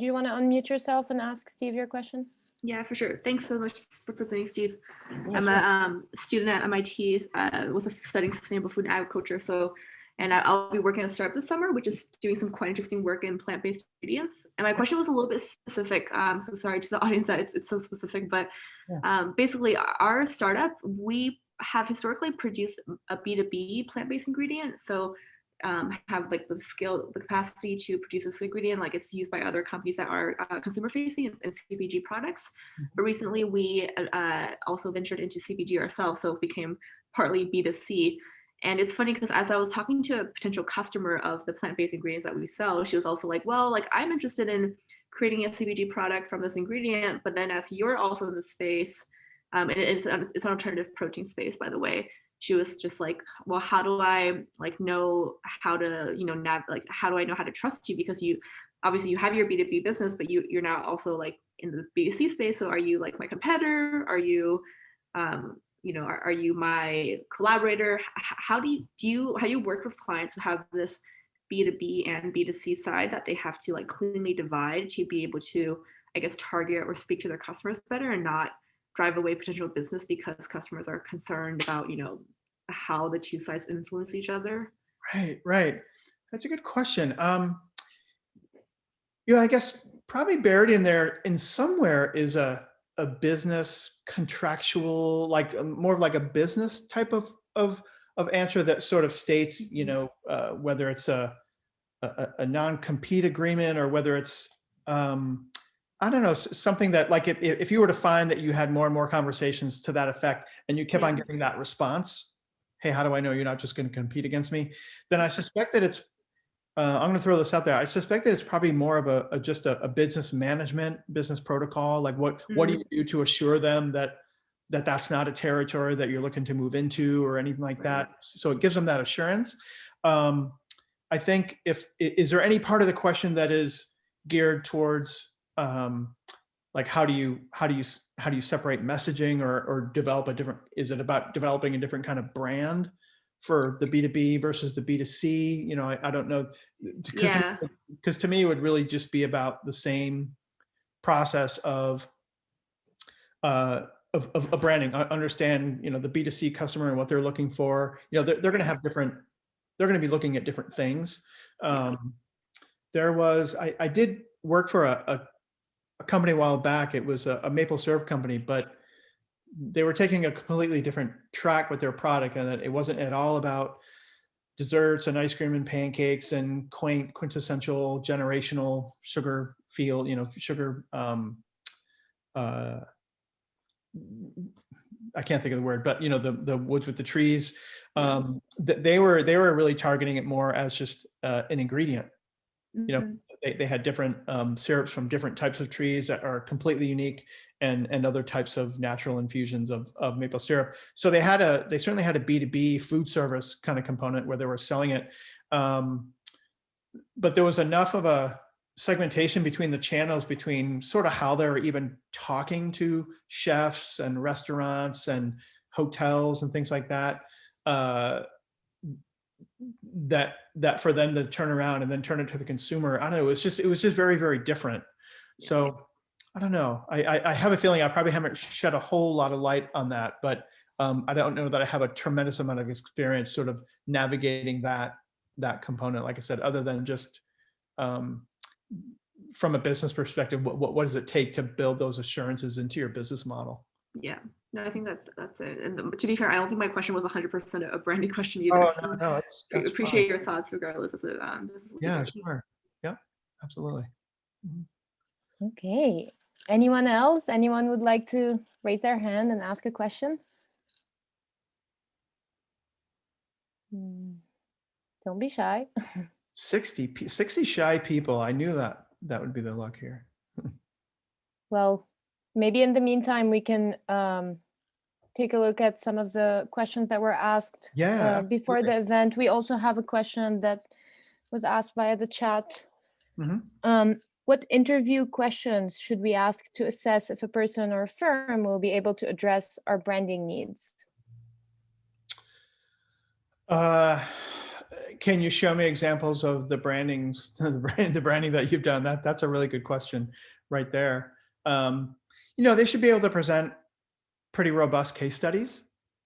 [SPEAKER 1] you want to unmute yourself and ask Steve your question?
[SPEAKER 6] Yeah, for sure. Thanks so much for presenting, Steve.
[SPEAKER 3] Yeah,
[SPEAKER 6] I'm
[SPEAKER 3] sure.
[SPEAKER 6] a student at MIT studying sustainable food and agriculture. And I'll be working at a startup this summer, which is doing some quite interesting work in plant-based ingredients. And my question was a little bit specific. So sorry to the audience that it's so specific, but basically our startup, we have historically produced a B2B plant-based ingredient. So have like the capacity to produce this ingredient, like it's used by other companies that are consumer facing and CPG products. But recently we also ventured into CPG ourselves, so it became partly B2C. And it's funny because as I was talking to a potential customer of the plant-based ingredients that we sell, she was also like, well, like I'm interested in creating a CPG product from this ingredient, but then as you're also in the space, and it's an alternative protein space, by the way, she was just like, well, how do I like know how to, how do I know how to trust you? Because you obviously you have your B2B business, but you're now also like in the B2C space. So are you like my competitor? Are you, are you my collaborator? How do you work with clients who have this B2B and B2C side that they have to like cleanly divide to be able to, I guess, target or speak to their customers better and not drive away potential business because customers are concerned about, how the two sides influence each other?
[SPEAKER 3] Right. That's a good question. I guess probably buried in there in somewhere is a business contractual, like more of like a business type of answer that sort of states, whether it's a non-compete agreement or whether it's, I don't know, something that like if you were to find that you had more and more conversations to that effect and you kept on getting that response, hey, how do I know you're not just going to compete against me? Then I suspect that it's, I'm going to throw this out there. I suspect that it's probably more of just a business management, business protocol. Like what do you do to assure them that that's not a territory that you're looking to move into or anything like that? So it gives them that assurance. I think is there any part of the question that is geared towards like how do you separate messaging or develop a different, is it about developing a different kind of brand for the B2B versus the B2C? You know, I don't know,
[SPEAKER 6] Yeah.
[SPEAKER 3] because to me it would really just be about the same process of branding. Understand, you know, the B2C customer and what they're looking for. You know, they're going to have different, they're going to be looking at different things. There was, I did work for a company a while back. It was a maple syrup company, but they were taking a completely different track with their product, and that it wasn't at all about desserts and ice cream and pancakes and quintessential generational sugar feel, you know, sugar, I can't think of the word, but you know, the woods with the trees. They were really targeting it more as just an ingredient. You know, they had different syrups from different types of trees that are completely unique, and other types of natural infusions of maple syrup. So they certainly had a B2B food service kind of component where they were selling it. But there was enough of a segmentation between the channels, between sort of how they're even talking to chefs and restaurants and hotels and things like that, that for them to turn around and then turn it to the consumer, I don't know, it was just very, very different. So I don't know. I have a feeling I probably haven't shed a whole lot of light on that, but I don't know that I have a tremendous amount of experience sort of navigating that component, like I said, other than just from a business perspective, what does it take to build those assurances into your business model?
[SPEAKER 6] Yeah, no, I think that's it. And to be fair, I don't think my question was 100% a branding question either.
[SPEAKER 3] Oh,
[SPEAKER 6] So
[SPEAKER 3] no,
[SPEAKER 6] I appreciate your thoughts regardless of the business.
[SPEAKER 3] Yeah, sure. Yeah, absolutely.
[SPEAKER 1] Okay. Anyone else? Anyone would like to raise their hand and ask a question? Don't be shy.
[SPEAKER 3] 60 shy people. I knew that would be the luck here.
[SPEAKER 1] Well, maybe in the meantime, we can take a look at some of the questions that were asked before the event. We also have a question that was asked via the chat. What interview questions should we ask to assess if a person or a firm will be able to address our branding needs?
[SPEAKER 3] Can you show me examples of the branding that you've done? That's a really good question right there. You know, they should be able to present pretty robust case studies,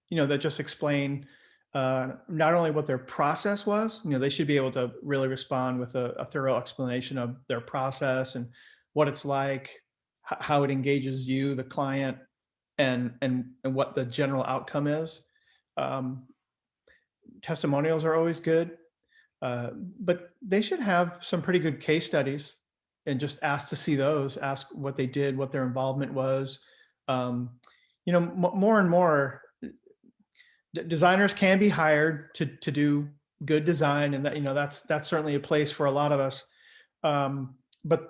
[SPEAKER 3] you know, that just explain not only what their process was, you know, they should be able to really respond with a thorough explanation of their process and what it's like, how it engages you, the client, and what the general outcome is. Testimonials are always good, but they should have some pretty good case studies, and just ask to see those, ask what they did, what their involvement was. You know, more and more designers can be hired to do good design, and that, you know, that's certainly a place for a lot of us. But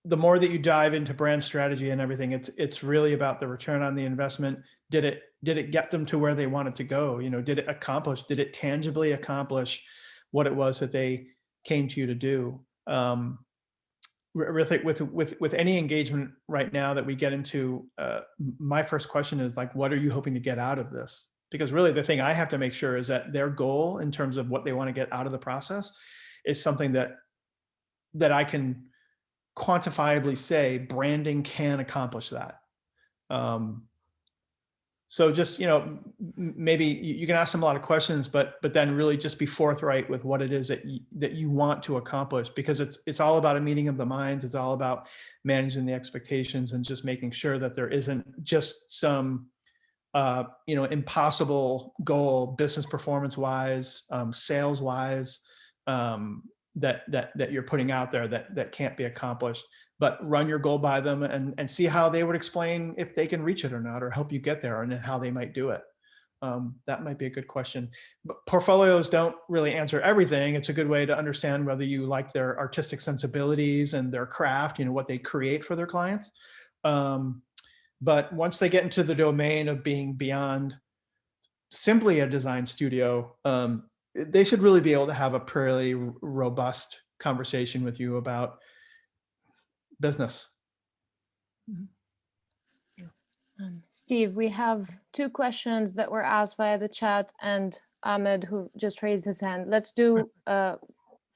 [SPEAKER 3] the more that you dive into brand strategy and everything, it's really about the return on the investment. Did it get them to where they wanted to go? You know, did it tangibly accomplish what it was that they came to you to do? With any engagement right now that we get into, my first question is like, what are you hoping to get out of this? Because really the thing I have to make sure is that their goal in terms of what they want to get out of the process is something that I can quantifiably say branding can accomplish that. So just, you know, maybe you can ask them a lot of questions, but then really just be forthright with what it is that you want to accomplish, because it's all about a meeting of the minds. It's all about managing the expectations and just making sure that there isn't just some you know, impossible goal, business performance wise, sales wise, that you're putting out there that can't be accomplished. But run your goal by them and see how they would explain if they can reach it or not, or help you get there, and then how they might do it. That might be a good question. But portfolios don't really answer everything. It's a good way to understand whether you like their artistic sensibilities and their craft, you know, what they create for their clients. But once they get into the domain of being beyond simply a design studio, they should really be able to have a pretty robust conversation with you about business.
[SPEAKER 1] Steve, we have 2 questions that were asked via the chat, and Ahmed, who just raised his hand. Let's do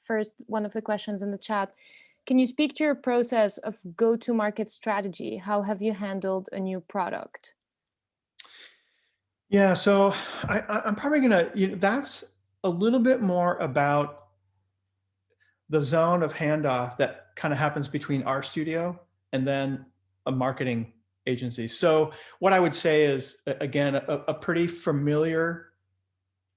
[SPEAKER 1] first one of the questions in the chat. Can you speak to your process of go-to-market strategy? How have you handled a new product?
[SPEAKER 3] Yeah, so I'm probably gonna, that's a little bit more about the zone of handoff that kind of happens between our studio and then a marketing agency. So what I would say is, again, a pretty familiar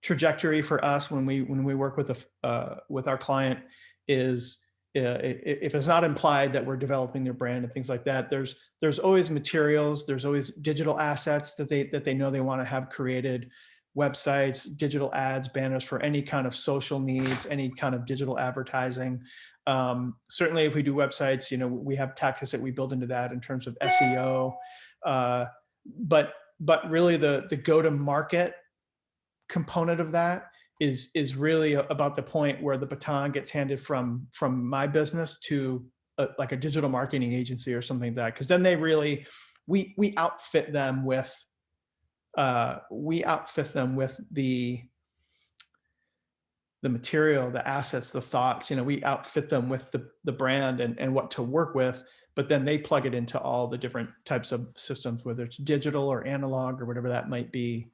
[SPEAKER 3] trajectory for us when we work with our client is, if it's not implied that we're developing their brand and things like that, there's always materials, there's always digital assets that they know they want to have created, websites, digital ads, banners for any kind of social needs, any kind of digital advertising. Certainly if we do websites, we have tactics that we build into that in terms of SEO. But really the go-to-market component of that is really about the point where the baton gets handed from my business to like a digital marketing agency or something like that. Because then they really, we outfit them with the material, the assets, the thoughts. We outfit them with the brand and what to work with, but then they plug it into all the different types of systems, whether it's digital or analog or whatever that might be.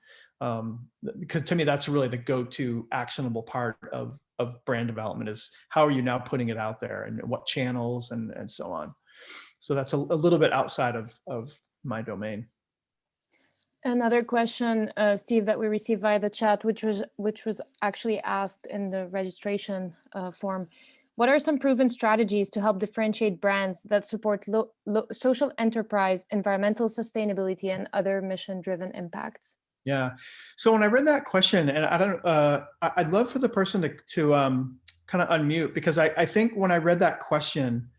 [SPEAKER 3] Because to me, that's really the go-to actionable part of brand development, is how are you now putting it out there and what channels and so on. So that's a little bit outside of my domain.
[SPEAKER 1] Another question, Steve, that we received via the chat, which was actually asked in the registration form. What are some proven strategies to help differentiate brands that support social enterprise, environmental sustainability, and other mission-driven impacts?
[SPEAKER 3] Yeah. So when I read that question, and I'd love for the person to kind of unmute, because I think when I read that question,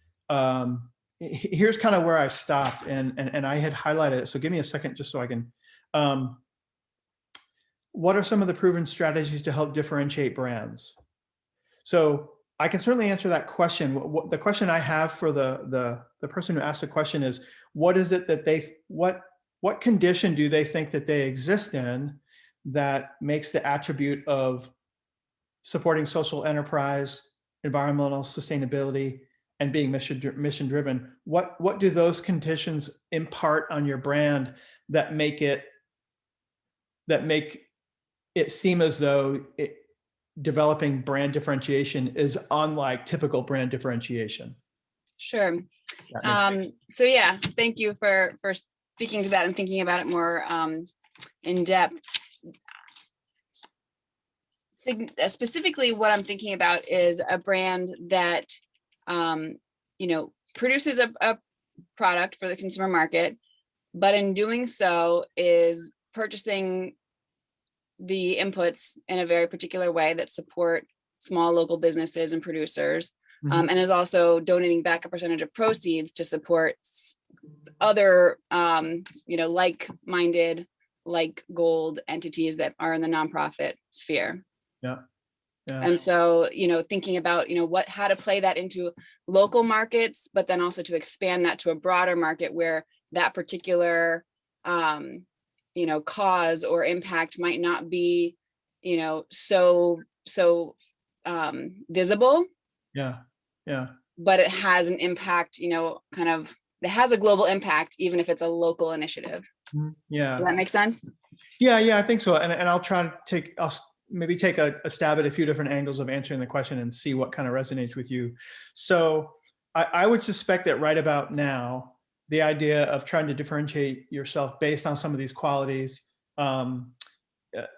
[SPEAKER 3] here's kind of where I stopped, and I had highlighted it. So give me a second just so I can. What are some of the proven strategies to help differentiate brands? So I can certainly answer that question. The question I have for the person who asked the question is, what is it that what condition do they think that they exist in that makes the attribute of supporting social enterprise, environmental sustainability, and being mission driven? What do those conditions impart on your brand that make it seem as though developing brand differentiation is unlike typical brand differentiation?
[SPEAKER 7] Sure. So yeah, thank you for speaking to that and thinking about it more in depth. Specifically, what I'm thinking about is a brand that produces a product for the consumer market, but in doing so is purchasing the inputs in a very particular way that support small local businesses and producers, and is also donating back a percentage of proceeds to support other like-minded, like gold entities that are in the nonprofit sphere.
[SPEAKER 3] Yeah.
[SPEAKER 7] And so, thinking about, how to play that into local markets, but then also to expand that to a broader market where that particular, cause or impact might not be, so visible.
[SPEAKER 3] Yeah. Yeah.
[SPEAKER 7] But it has an impact, it has a global impact, even if it's a local initiative.
[SPEAKER 3] Yeah.
[SPEAKER 7] Does that make sense?
[SPEAKER 3] Yeah, I think so. And I'll try to I'll maybe take a stab at a few different angles of answering the question and see what kind of resonates with you. So I would suspect that right about now, the idea of trying to differentiate yourself based on some of these qualities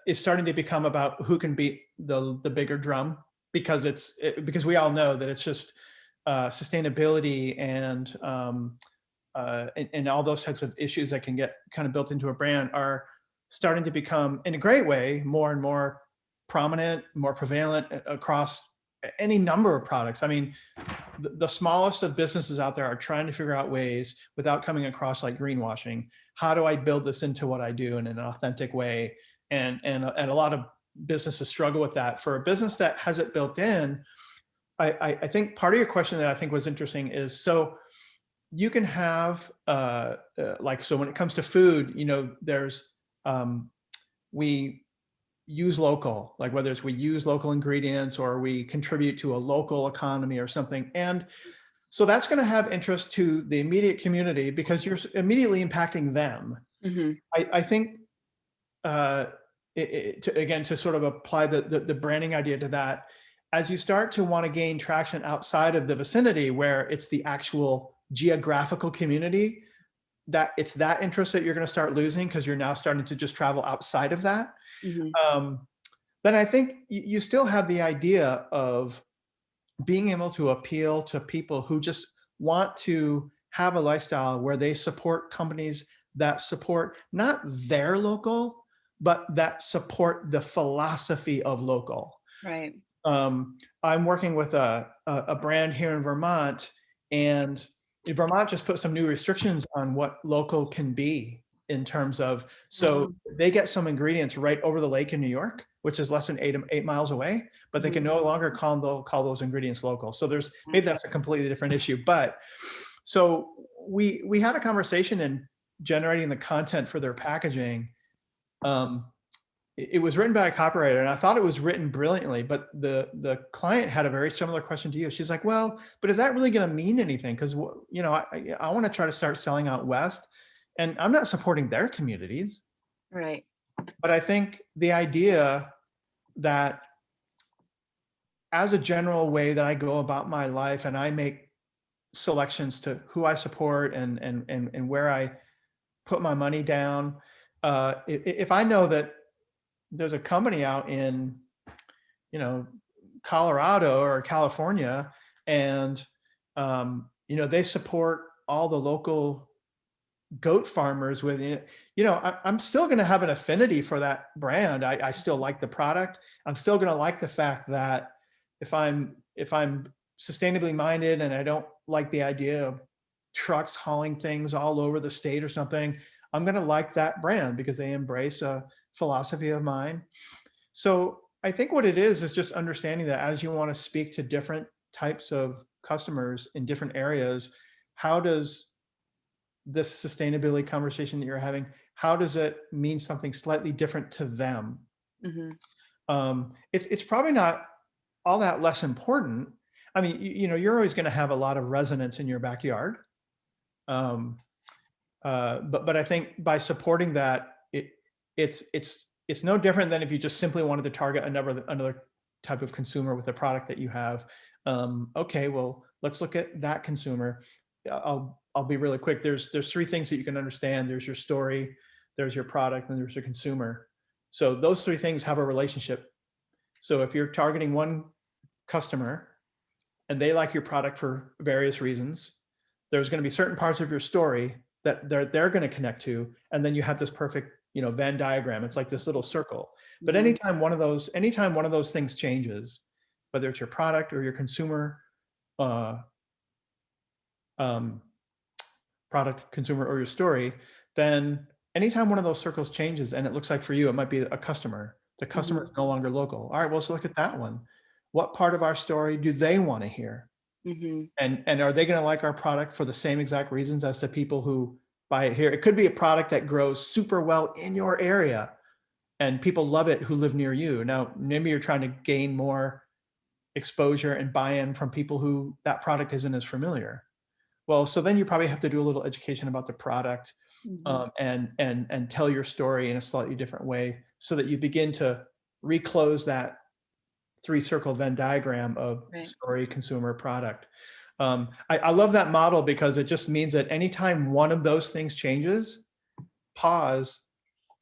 [SPEAKER 3] is starting to become about who can beat the bigger drum, because because we all know that it's just sustainability and all those types of issues that can get kind of built into a brand are starting to become, in a great way, more and more prominent, more prevalent across any number of products. I mean, the smallest of businesses out there are trying to figure out ways, without coming across like greenwashing, how do I build this into what I do in an authentic way? And a lot of businesses struggle with that. For a business that has it built in, I think part of your question that I think was interesting is, so you can have like, so when it comes to food, you know, there's we use local, like whether it's we use local ingredients or we contribute to a local economy or something. And so that's going to have interest to the immediate community because you're immediately impacting them. I think, again, to sort of apply the branding idea to that, as you start to want to gain traction outside of the vicinity where it's the actual geographical community, that it's that interest that you're going to start losing because you're now starting to just travel outside of that. Then I think you still have the idea of being able to appeal to people who just want to have a lifestyle where they support companies that support not their local, but that support the philosophy of local.
[SPEAKER 7] Right.
[SPEAKER 3] I'm working with a brand here in Vermont, and Vermont just put some new restrictions on what local can be in terms of, so they get some ingredients right over the lake in New York, which is less than 8 miles away, but they can no longer call those ingredients local. So there's, maybe that's a completely different issue, but so we had a conversation in generating the content for their packaging. It was written by a copywriter and I thought it was written brilliantly, but the client had a very similar question to you. She's like, well, but is that really going to mean anything? Because, you know, I want to try to start selling out West and I'm not supporting their communities.
[SPEAKER 7] Right.
[SPEAKER 3] But I think the idea that as a general way that I go about my life and I make selections to who I support and where I put my money down, if I know that there's a company out in, you know, Colorado or California, and you know, they support all the local goat farmers with, you know, I'm still going to have an affinity for that brand. I still like the product. I'm still going to like the fact that if I'm sustainably minded and I don't like the idea of trucks hauling things all over the state or something, I'm going to like that brand because they embrace a philosophy of mine. So I think what it is just understanding that as you want to speak to different types of customers in different areas, how does this sustainability conversation that you're having, how does it mean something slightly different to them? It's probably not all that less important. I mean, you know, you're always going to have a lot of resonance in your backyard. But I think by supporting that, it's no different than if you just simply wanted to target another type of consumer with a product that you have. Okay, well, let's look at that consumer. I'll be really quick. There's 3 things that you can understand. There's your story, there's your product, and there's your consumer. So those 3 things have a relationship. So if you're targeting one customer and they like your product for various reasons, there's going to be certain parts of your story that they're going to connect to, and then you have this perfect, you know, Venn diagram. It's like this little circle. But anytime one of those things changes, whether it's your product or your consumer, product, consumer, or your story, then anytime one of those circles changes, and it looks like for you, it might be a customer. The customer is no longer local. All right, well, let's look at that one. What part of our story do they want to hear? And are they going to like our product for the same exact reasons as the people who buy it here? It could be a product that grows super well in your area and people love it who live near you. Now, maybe you're trying to gain more exposure and buy-in from people who that product isn't as familiar. Well, so then you probably have to do a little education about the product and tell your story in a slightly different way so that you begin to reclose that 3-circle Venn diagram of story, consumer, product. I love that model because it just means that anytime one of those things changes, pause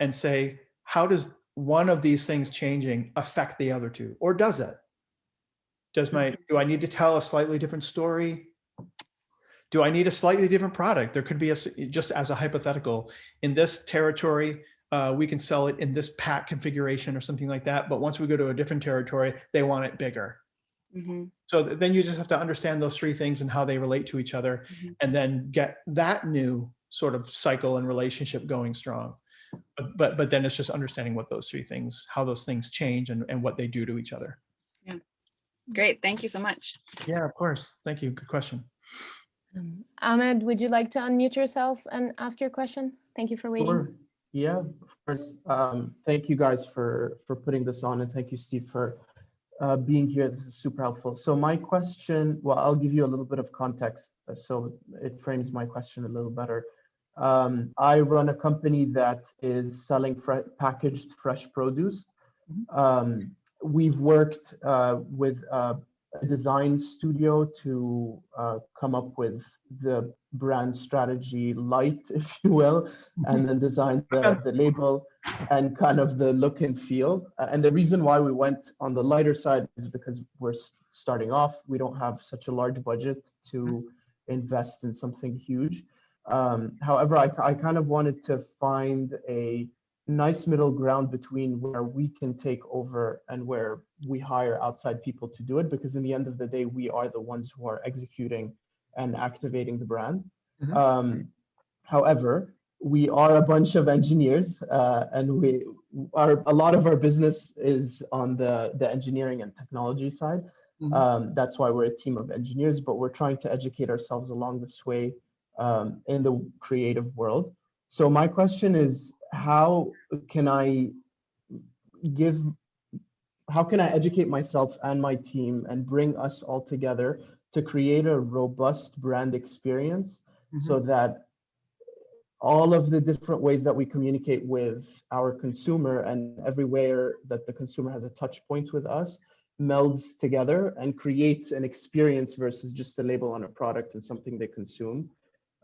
[SPEAKER 3] and say, how does one of these things changing affect the other 2? Or does it? Do I need to tell a slightly different story? Do I need a slightly different product? There could be just as a hypothetical, in this territory, we can sell it in this pack configuration or something like that. But once we go to a different territory, they want it bigger. So then you just have to understand those 3 things and how they relate to each other, and then get that new sort of cycle and relationship going strong. But then it's just understanding what those 3 things, how those things change and what they do to each other.
[SPEAKER 7] Yeah. Great. Thank you so much.
[SPEAKER 3] Yeah, of course. Thank you. Good question.
[SPEAKER 1] Ahmed, would you like to unmute yourself and ask your question? Thank you for waiting.
[SPEAKER 8] Sure. Yeah, of course. Thank you guys for putting this on, and thank you, Steve, for being here. This is super helpful. So my question, well, I'll give you a little bit of context so it frames my question a little better. I run a company that is selling packaged fresh produce. We've worked with a design studio to come up with the brand strategy light, if you will, and then design the label and kind of the look and feel. And the reason why we went on the lighter side is because we're starting off. We don't have such a large budget to invest in something huge. However, I kind of wanted to find a nice middle ground between where we can take over and where we hire outside people to do it, because in the end of the day, we are the ones who are executing and activating the brand. However, we are a bunch of engineers, and a lot of our business is on the engineering and technology side. That's why we're a team of engineers, but we're trying to educate ourselves along this way in the creative world. So my question is, how can I educate myself and my team and bring us all together to create a robust brand experience so that all of the different ways that we communicate with our consumer and everywhere that the consumer has a touch point with us melds together and creates an experience versus just a label on a product and something they consume,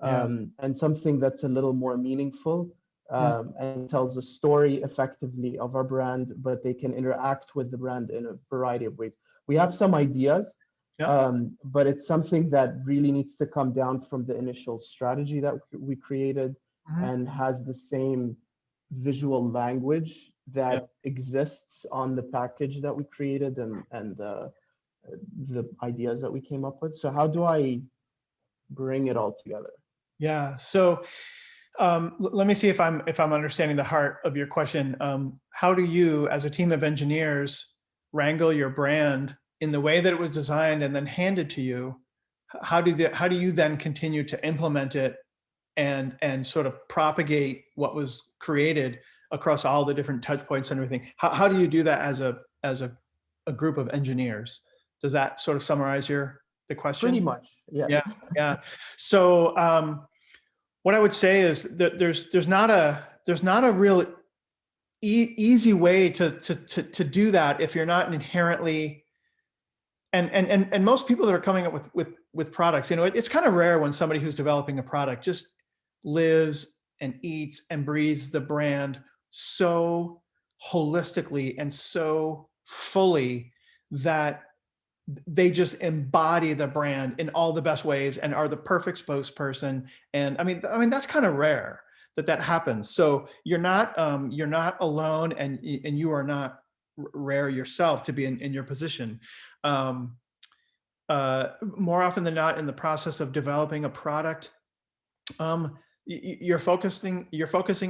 [SPEAKER 8] and something that's a little more meaningful and tells a story effectively of our brand, but they can interact with the brand in a variety of ways. We have some ideas, but it's something that really needs to come down from the initial strategy that we created and has the same visual language that exists on the package that we created and the ideas that we came up with. So how do I bring it all together?
[SPEAKER 3] Yeah. So let me see if I'm understanding the heart of your question. How do you, as a team of engineers, wrangle your brand in the way that it was designed and then handed to you? How do you then continue to implement it and sort of propagate what was created across all the different touch points and everything? How do you do that as a group of engineers? Does that sort of summarize the question?
[SPEAKER 8] Pretty much, yeah.
[SPEAKER 3] Yeah. So what I would say is that there's not a real easy way to do that if you're not inherently, and most people that are coming up with products, it's kind of rare when somebody who's developing a product just lives and eats and breathes the brand so holistically and so fully that they just embody the brand in all the best ways and are the perfect spokesperson. And I mean that's kind of rare that happens. So you're not alone, and you are not rare yourself to be in your position. More often than not, in the process of developing a product, you're focusing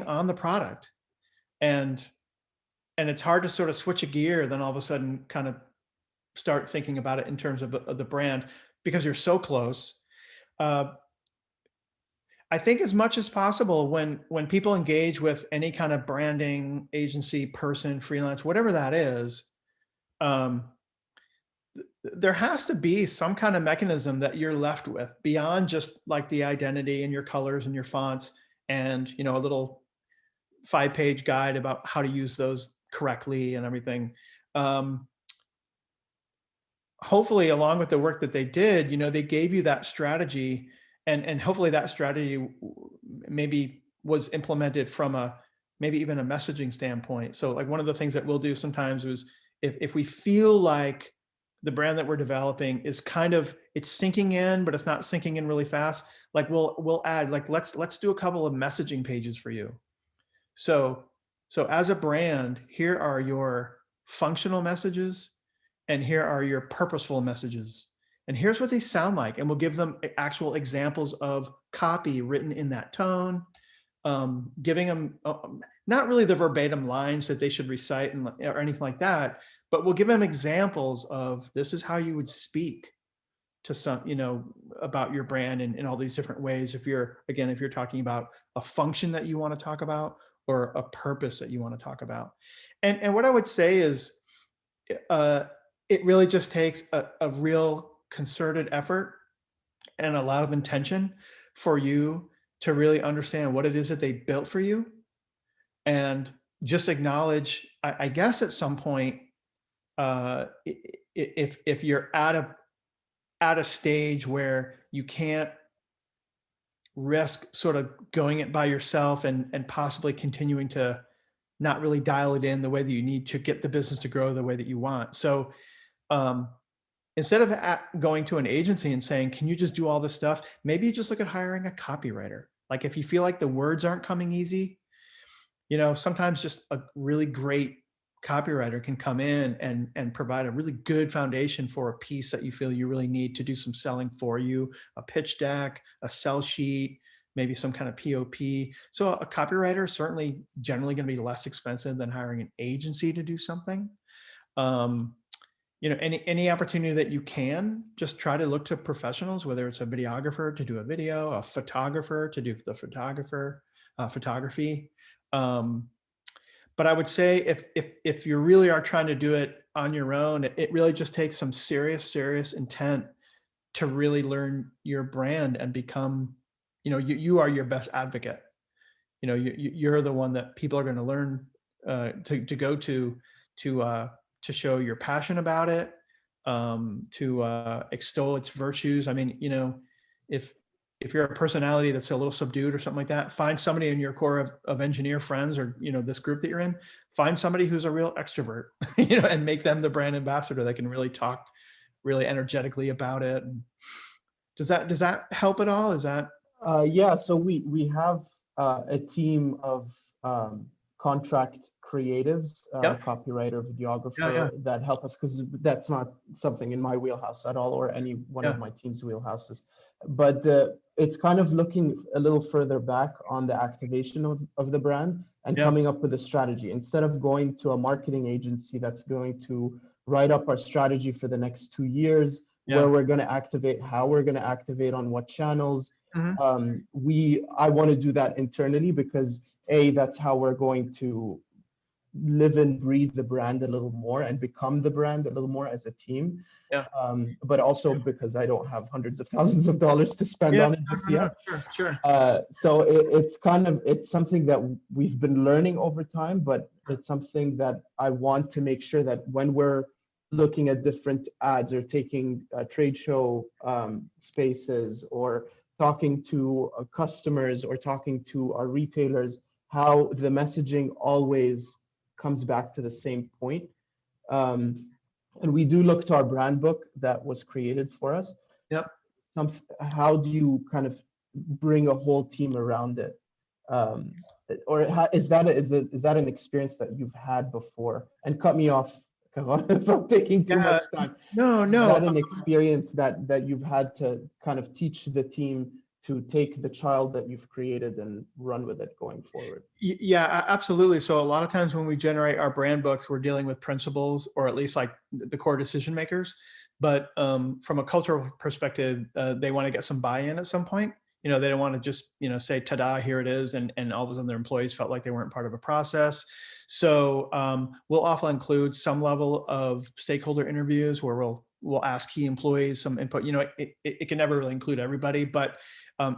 [SPEAKER 3] on the product, and it's hard to sort of switch a gear, then all of a sudden kind of start thinking about it in terms of the brand, because you're so close. I think as much as possible, when people engage with any kind of branding agency, person, freelance, whatever that is, there has to be some kind of mechanism that you're left with beyond just like the identity and your colors and your fonts and a little 5-page guide about how to use those correctly and everything. Hopefully, along with the work that they did, they gave you that strategy, and hopefully that strategy maybe was implemented from maybe even a messaging standpoint. So like one of the things that we'll do sometimes is if we feel like the brand that we're developing is it's sinking in, but it's not sinking in really fast, like we'll add, like, let's do a couple of messaging pages for you. So as a brand, here are your functional messages, and here are your purposeful messages. And here's what they sound like. And we'll give them actual examples of copy written in that tone, giving them not really the verbatim lines that they should recite or anything like that, but we'll give them examples of, this is how you would speak to some, about your brand in all these different ways. If you're talking about a function that you want to talk about or a purpose that you want to talk about. And what I would say is, it really just takes a real concerted effort and a lot of intention for you to really understand what it is that they built for you, and just acknowledge, I guess at some point, if you're at a stage where you can't risk sort of going it by yourself and possibly continuing to not really dial it in the way that you need to get the business to grow the way that you want. So instead of going to an agency and saying, can you just do all this stuff? Maybe you just look at hiring a copywriter. Like if you feel like the words aren't coming easy, sometimes just a really great copywriter can come in and provide a really good foundation for a piece that you feel you really need to do some selling for you, a pitch deck, a sell sheet, maybe some kind of POP. So a copywriter is certainly generally going to be less expensive than hiring an agency to do something. Any opportunity that you can, just try to look to professionals, whether it's a videographer to do a video, a photographer to do the photography. But I would say if you really are trying to do it on your own, it really just takes some serious intent to really learn your brand and become, you are your best advocate. You're the one that people are going to learn to go to show your passion about it, to extol its virtues. I mean, if you're a personality that's a little subdued or something like that, find somebody in your core of engineer friends, or, this group that you're in, find somebody who's a real extrovert, and make them the brand ambassador that can really talk really energetically about it. And does that help at all? Is that?
[SPEAKER 8] Yeah, so we have a team of contract creatives,
[SPEAKER 3] Yep.
[SPEAKER 8] copywriter, videographer,
[SPEAKER 3] Yeah.
[SPEAKER 8] that help us, because that's not something in my wheelhouse at all, or any one of my team's wheelhouses. But it's kind of looking a little further back on the activation of the brand and coming up with a strategy, instead of going to a marketing agency that's going to write up our strategy for the next 2 years, where we're going to activate, how we're going to activate, on what channels. I want to do that internally, because that's how we're going to live and breathe the brand a little more and become the brand a little more as a team. But also because I don't have hundreds of thousands of dollars to spend on it just yet.
[SPEAKER 3] Sure.
[SPEAKER 8] So it's something that we've been learning over time, but it's something that I want to make sure that when we're looking at different ads, or taking trade show spaces, or talking to customers, or talking to our retailers, how the messaging always comes back to the same point. And we do look to our brand book that was created for us. How do you kind of bring a whole team around it? Or is that an experience that you've had before? And cut me off if I'm taking too much time.
[SPEAKER 3] No.
[SPEAKER 8] Is that an experience that you've had to kind of teach the team to take the child that you've created and run with it going forward?
[SPEAKER 3] Yeah, absolutely. So a lot of times when we generate our brand books, we're dealing with principals, or at least like the core decision makers. But from a cultural perspective, they want to get some buy-in at some point. They don't want to just, say, ta-da, here it is. And all of a sudden their employees felt like they weren't part of a process. So we'll often include some level of stakeholder interviews where we'll ask key employees some input. It can never really include everybody, but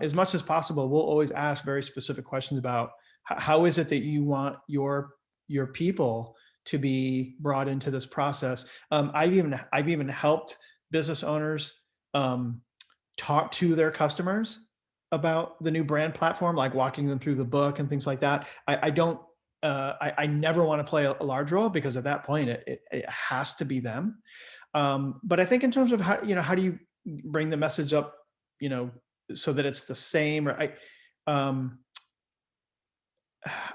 [SPEAKER 3] as much as possible, we'll always ask very specific questions about how is it that you want your people to be brought into this process. I've even helped business owners talk to their customers about the new brand platform, like walking them through the book and things like that. I never want to play a large role, because at that point it has to be them. But I think in terms of how do you bring the message up, so that it's the same, or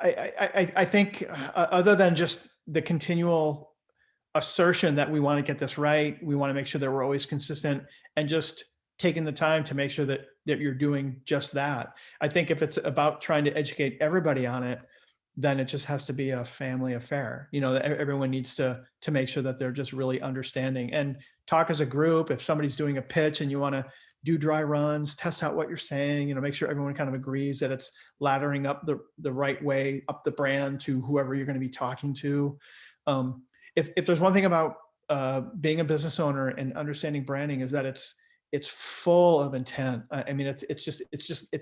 [SPEAKER 3] I think other than just the continual assertion that we want to get this right, we want to make sure that we're always consistent, and just taking the time to make sure that you're doing just that. I think if it's about trying to educate everybody on it, then it just has to be a family affair. You know, everyone needs to make sure that they're just really understanding and talk as a group. If somebody's doing a pitch and you want to do dry runs, test out what you're saying, you know, make sure everyone kind of agrees that it's laddering up the right way up the brand to whoever you're going to be talking to. If there's one thing about being a business owner and understanding branding is that it's full of intent. I mean, it's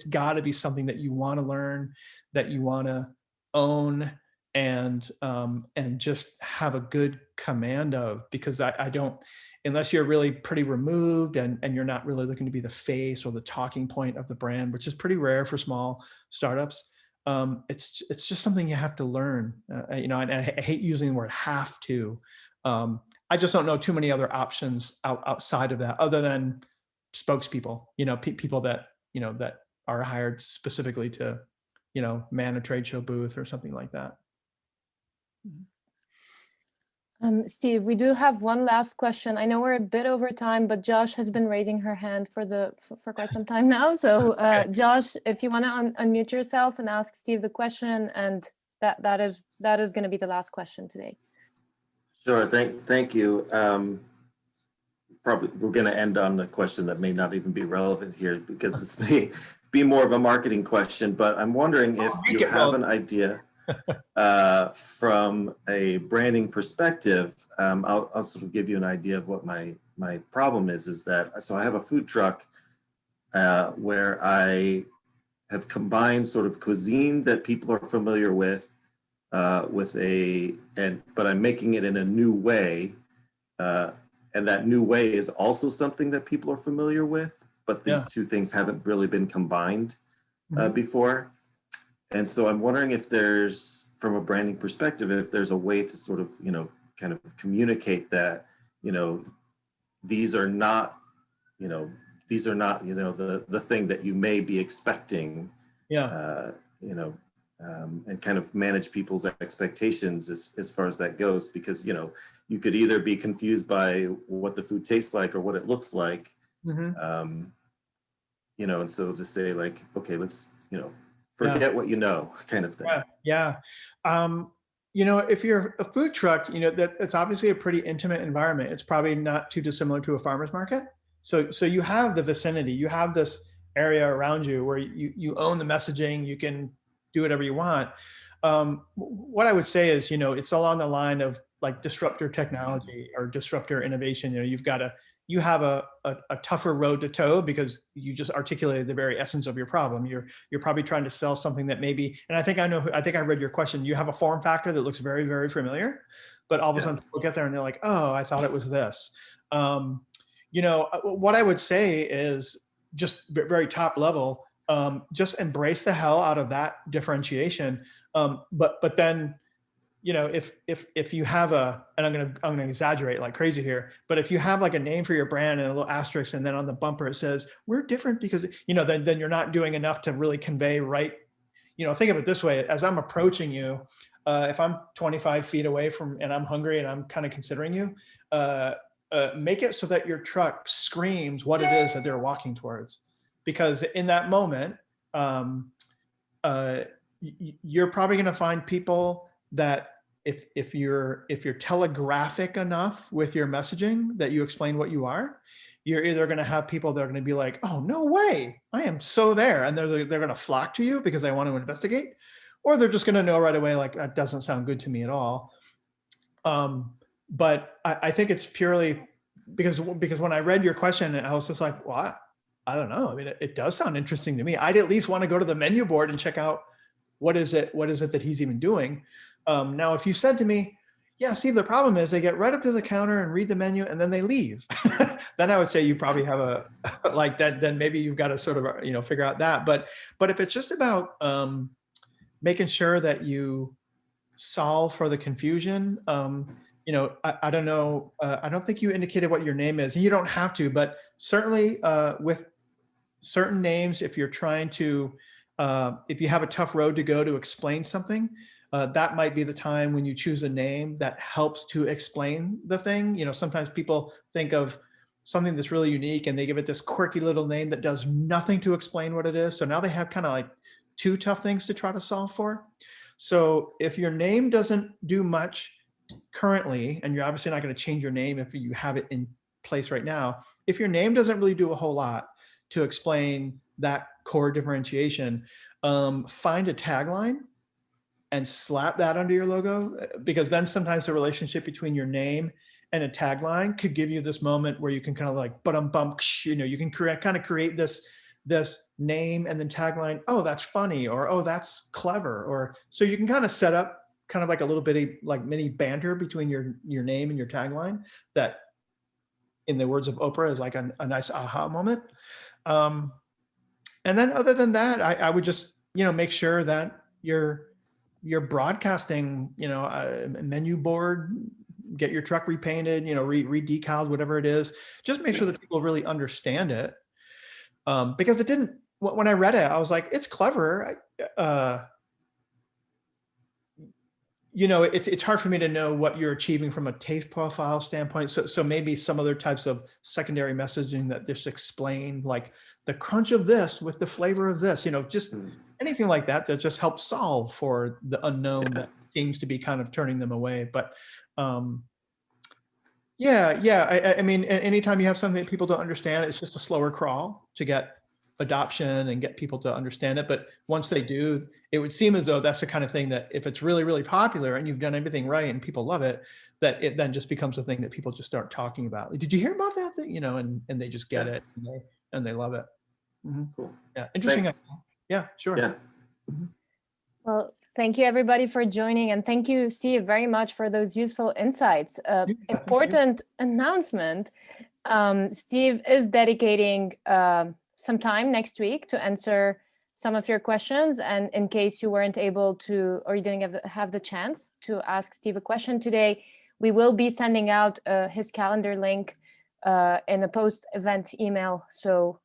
[SPEAKER 3] got to be something that you want to learn, that you want to own, and just have a good command of, because I don't, unless you're really pretty removed and you're not really looking to be the face or the talking point of the brand, which is pretty rare for small startups. It's just something you have to learn, you know, and I hate using the word have to. I just don't know too many other options outside of that, other than spokespeople, you know, people that, you know, that are hired specifically to, you know, man a trade show booth or something like that.
[SPEAKER 1] Steve, we do have one last question. I know we're a bit over time, but Josh has been raising her hand for quite some time now. So Josh, if you want to unmute yourself and ask Steve the question, and that is going to be the last question today.
[SPEAKER 2] Sure. Thank you. Probably we're going to end on a question that may not even be relevant here, because this may be more of a marketing question, but I'm wondering if you have an idea from a branding perspective. I'll sort of give you an idea of what my problem is that, so I have a food truck where I have combined sort of cuisine that people are familiar with but I'm making it in a new way. And that new way is also something that people are familiar with, but these two things haven't really been combined before. And so I'm wondering if there's, from a branding perspective, if there's a way to sort of, you know, kind of communicate that, you know, these are not, you know, the thing that you may be expecting, you know, and kind of manage people's expectations as far as that goes, because, you know, you could either be confused by what the food tastes like or what it looks like, you know, and so to say like, okay, let's, you know, forget what you know, kind of thing.
[SPEAKER 3] You know, if you're a food truck, you know, it's obviously a pretty intimate environment. It's probably not too dissimilar to a farmer's market. So you have the vicinity, you have this area around you where you own the messaging, you can do whatever you want. What I would say is, you know, it's along the line of like disruptor technology or disruptor innovation. You know, you have a tougher road to toe because you just articulated the very essence of your problem. You're probably trying to sell something that maybe, and I think I read your question. You have a form factor that looks very, very familiar, but all of a sudden people get there and they're like, oh, I thought it was this. You know, what I would say is just very top level, just embrace the hell out of that differentiation. But then, you know, if you have and I'm gonna exaggerate like crazy here, but if you have like a name for your brand and a little asterisk, and then on the bumper it says we're different because, you know, then you're not doing enough to really convey right. You know, think of it this way: as I'm approaching you, if I'm 25 feet away from and I'm hungry and I'm kind of considering you, make it so that your truck screams what it is that they're walking towards, because in that moment, you're probably going to find people that if you're telegraphic enough with your messaging that you explain what you are, you're either going to have people that are going to be like, oh, no way, I am so there. And they're going to flock to you because they want to investigate, or they're just going to know right away, like, that doesn't sound good to me at all. But I think it's purely because when I read your question, I was just like, well, I don't know. I mean, it does sound interesting to me. I'd at least want to go to the menu board and check out what is it that he's even doing. Now, if you said to me, yeah, Steve, the problem is they get right up to the counter and read the menu and then they leave, then I would say you probably have a, like that, then maybe you've got to sort of, you know, figure out that. But if it's just about making sure that you solve for the confusion, you know, I don't know, I don't think you indicated what your name is. You don't have to, but certainly with certain names, if you're trying to, if you have a tough road to go to explain something, that might be the time when you choose a name that helps to explain the thing. You know, sometimes people think of something that's really unique and they give it this quirky little name that does nothing to explain what it is. So now they have kind of like two tough things to try to solve for. So if your name doesn't do much currently, and you're obviously not going to change your name if you have it in place right now, if your name doesn't really do a whole lot to explain that core differentiation, find a tagline and slap that under your logo, because then sometimes the relationship between your name and a tagline could give you this moment where you can kind of like, bump, you know, you can create this name and then tagline, oh, that's funny, or oh, that's clever, or so you can kind of set up kind of like a little bitty like mini banter between your name and your tagline that, in the words of Oprah, is like a nice aha moment. And then other than that, I would just, you know, make sure that you're broadcasting, you know, a menu board, get your truck repainted, you know, re-decaled, whatever it is. Just make sure that people really understand it. Because it didn't, when I read it, I was like, it's clever. You know, it's hard for me to know what you're achieving from a taste profile standpoint. So maybe some other types of secondary messaging that just explain, like the crunch of this with the flavor of this, you know, just anything like that that just helps solve for the unknown that seems to be kind of turning them away. But I mean, anytime you have something that people don't understand, it's just a slower crawl to get adoption and get people to understand it. But once they do, it would seem as though that's the kind of thing that if it's really, really popular and you've done everything right and people love it, that it then just becomes a thing that people just start talking about. Did you hear about that thing? You know, and they just get it and they love it.
[SPEAKER 2] Cool.
[SPEAKER 3] Yeah, interesting.
[SPEAKER 2] Thanks.
[SPEAKER 3] Yeah, sure.
[SPEAKER 2] Yeah.
[SPEAKER 1] Well, thank you everybody for joining, and thank you, Steve, very much for those useful insights. Important announcement. Steve is dedicating some time next week to answer some of your questions, and in case you weren't able to, or you didn't have the chance to ask Steve a question today, we will be sending out his calendar link in a post-event email. So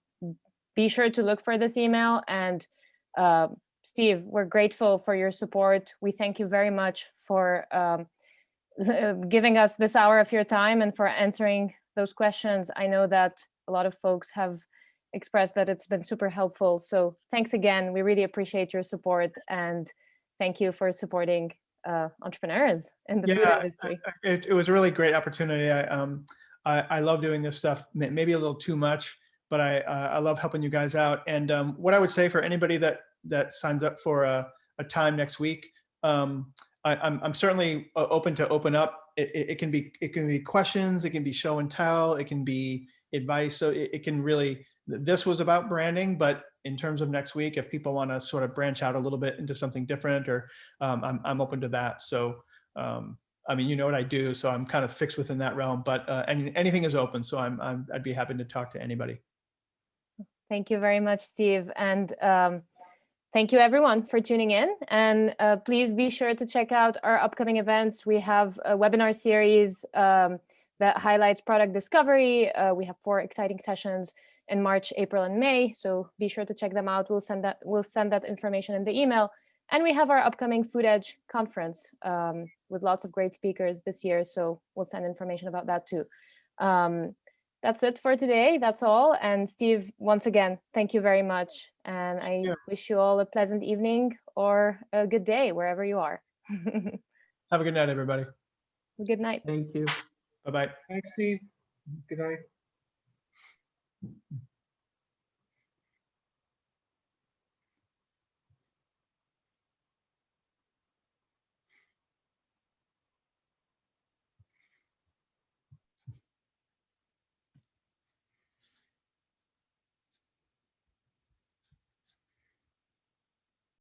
[SPEAKER 1] be sure to look for this email. And Steve, we're grateful for your support. We thank you very much for giving us this hour of your time and for answering those questions. I know that a lot of folks have expressed that it's been super helpful. So thanks again. We really appreciate your support, and thank you for supporting entrepreneurs in the food industry.
[SPEAKER 3] It was a really great opportunity. I love doing this stuff, maybe a little too much, but I love helping you guys out. And what I would say for anybody that signs up for a time next week, I'm certainly open to open up. It can be questions, it can be show and tell, it can be advice. So it can really, this was about branding, but in terms of next week, if people want to sort of branch out a little bit into something different, or I'm open to that. So I mean, you know what I do, so I'm kind of fixed within that realm. But anything is open, so I'd be happy to talk to anybody.
[SPEAKER 1] Thank you very much, Steve, and thank you everyone for tuning in. And please be sure to check out our upcoming events. We have a webinar series that highlights product discovery. We have 4 exciting sessions in March, April, and May. So be sure to check them out. We'll send that information in the email. And we have our upcoming Food Edge conference with lots of great speakers this year. So we'll send information about that too. That's it for today. That's all. And Steve, once again, thank you very much. And I wish you all a pleasant evening or a good day, wherever you are.
[SPEAKER 3] Have a good night, everybody.
[SPEAKER 1] Good night.
[SPEAKER 8] Thank you.
[SPEAKER 3] Bye-bye.
[SPEAKER 9] Thanks, Steve. Good night.